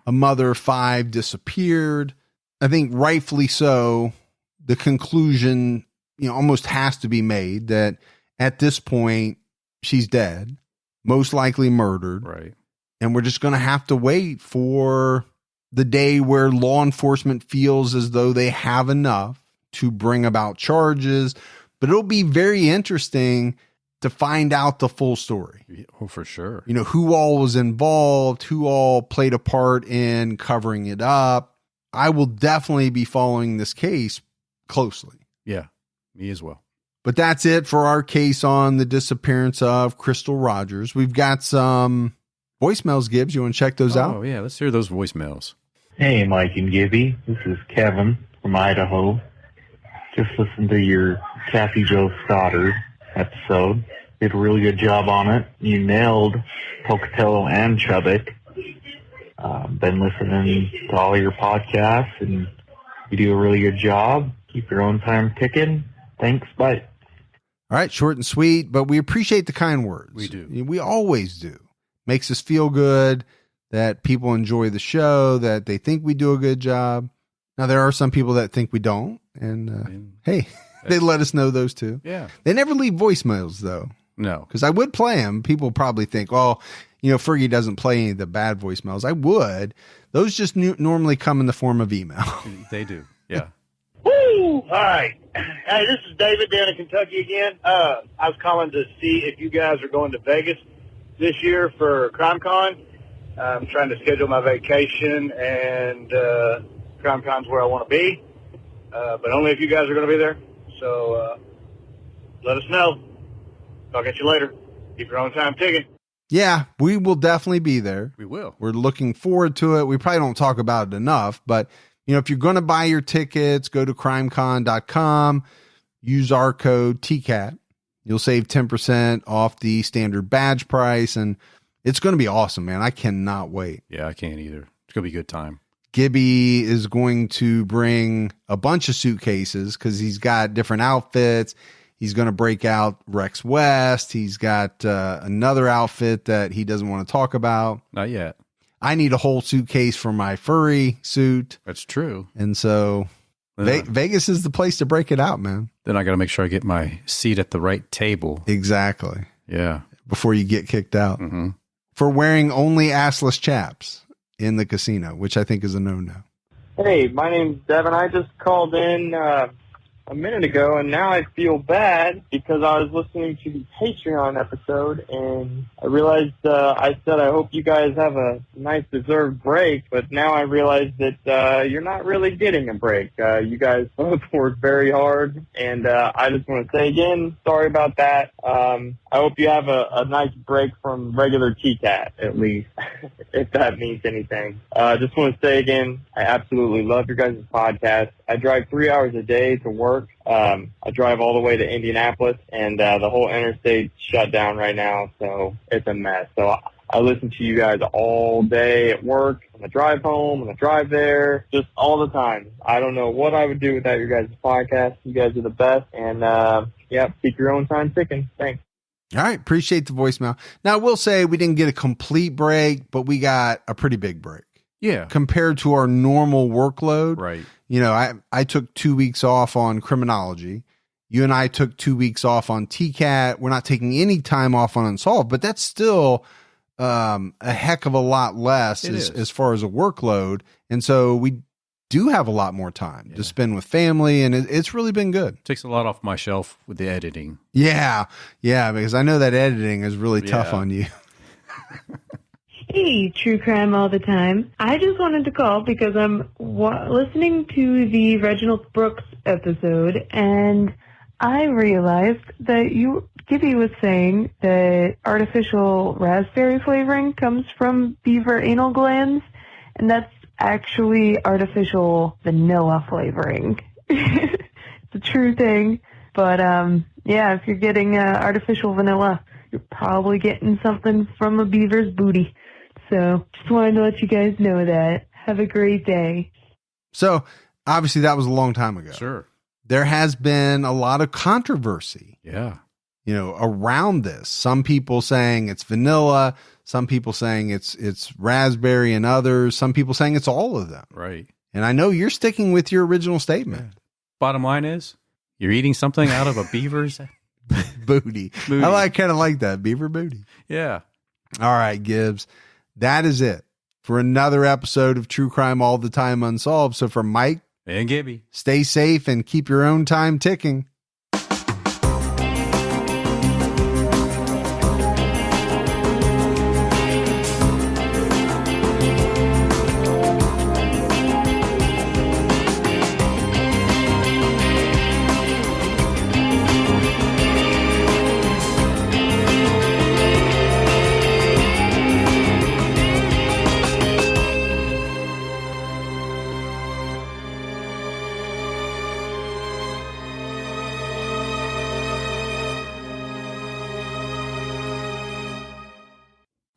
a mother of 5 disappeared. I think rightfully so. The conclusion, almost has to be made that at this point she's dead, most likely murdered. Right. And we're just going to have to wait for the day where law enforcement feels as though they have enough to bring about charges. But it'll be very interesting to find out the full story. Oh, for sure. Who all was involved, who all played a part in covering it up. I will definitely be following this case closely. Yeah, me as well. But that's it for our case on the disappearance of Crystal Rogers. We've got some voicemails, Gibbs. You want to check those out? Oh, yeah. Let's hear those voicemails. Hey, Mike and Gibby. This is Kevin from Idaho. Just listened to your Kathy Jo Stoddard episode. Did a really good job on it. You nailed Pocatello and Chubbuck. Been listening to all your podcasts, and you do a really good job. Keep your own time ticking. Thanks. Bye. All right. Short and sweet, but we appreciate the kind words. We do. We always do. Makes us feel good that people enjoy the show, that they think we do a good job. Now, there are some people that think we don't. And hey, they let us know those too. Yeah. They never leave voicemails, though. No. Because I would play them. People probably think, Fergie doesn't play any of the bad voicemails. I would. Those just normally come in the form of email. They do. Yeah. Woo! All right. Hey, this is David down in Kentucky again. I was calling to see if you guys are going to Vegas this year for CrimeCon. I'm trying to schedule my vacation, and CrimeCon's where I want to be, but only if you guys are going to be there. So let us know. I'll get you later. Keep your own time ticking. Yeah, we will definitely be there. We will. We're looking forward to it. We probably don't talk about it enough, but if you're going to buy your tickets, go to crimecon.com, use our code TCAT. You'll save 10% off the standard badge price, and it's going to be awesome, man. I cannot wait. Yeah, I can't either. It's going to be a good time. Gibby is going to bring a bunch of suitcases because he's got different outfits. He's going to break out Rex West. He's got another outfit that he doesn't want to talk about. Not yet. I need a whole suitcase for my furry suit. That's true. And so Vegas is the place to break it out, man. Then I got to make sure I get my seat at the right table. Exactly. Yeah. Before you get kicked out. Mm-hmm. For wearing only assless chaps in the casino, which I think is a no-no. Hey, my name's Devin. I just called in a minute ago, and now I feel bad because I was listening to the Patreon episode, and I realized I said I hope you guys have a nice deserved break, but now I realize that you're not really getting a break. You guys both work very hard, and I just want to say again, sorry about that. I hope you have a nice break from regular TCAT, at least, if that means anything. Just want to say again, I absolutely love your guys' podcast. I drive 3 hours a day to work. I drive all the way to Indianapolis, and the whole interstate's shut down right now, so it's a mess. So I listen to you guys all day at work, on the drive home, on the drive there, just all the time. I don't know what I would do without your guys' podcast. You guys are the best, and keep your own time ticking. Thanks. All right. Appreciate the voicemail. Now, I will say we didn't get a complete break, but we got a pretty big break. Yeah. Compared to our normal workload. Right. I took 2 weeks off on criminology. You and I took 2 weeks off on TCAT. We're not taking any time off on Unsolved, but that's still a heck of a lot less as far as a workload. And so we do have a lot more time to spend with family, and it's really been good. Takes a lot off my shelf with the editing. Yeah. Yeah. Because I know that editing is really tough on you. Hey, True Crime All the Time. I just wanted to call because I'm listening to the Reginald Brooks episode, and I realized that Gibby was saying that artificial raspberry flavoring comes from beaver anal glands, and that's actually artificial vanilla flavoring. It's a true thing, but if you're getting artificial vanilla, you're probably getting something from a beaver's booty. So just wanted to let you guys know that. Have a great day. So obviously that was a long time ago. Sure. There has been a lot of controversy. Yeah. Around this. Some people saying it's vanilla, some people saying it's raspberry, and others, some people saying it's all of them. Right. And I know you're sticking with your original statement. Yeah. Bottom line is you're eating something out of a beaver's booty. I kind of like that. Beaver booty. Yeah. All right, Gibbs. That is it for another episode of True Crime All the Time Unsolved. So for Mike and Gibby, stay safe and keep your own time ticking.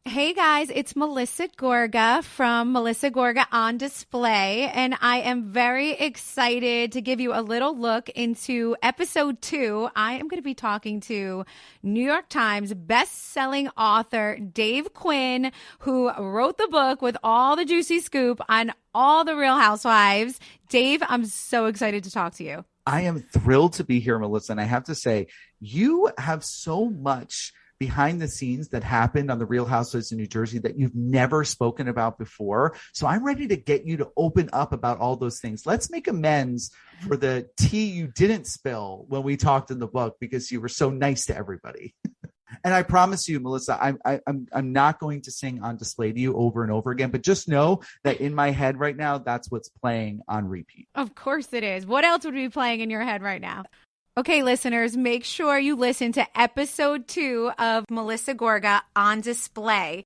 Hey guys, it's Melissa Gorga from Melissa Gorga on Display, and I am very excited to give you a little look into episode 2. I am going to be talking to New York Times best-selling author Dave Quinn, who wrote the book with all the juicy scoop on all the Real Housewives. Dave, I'm so excited to talk to you. I am thrilled to be here, Melissa, and I have to say, you have so much behind the scenes that happened on the Real Housewives in New Jersey that you've never spoken about before. So I'm ready to get you to open up about all those things. Let's make amends for the tea you didn't spill when we talked in the book because you were so nice to everybody. And I promise you, Melissa, I'm not going to sing On Display to you over and over again, but just know that in my head right now, that's what's playing on repeat. Of course it is. What else would be playing in your head right now? Okay, listeners, make sure you listen to episode 2 of Melissa Gorga on Display.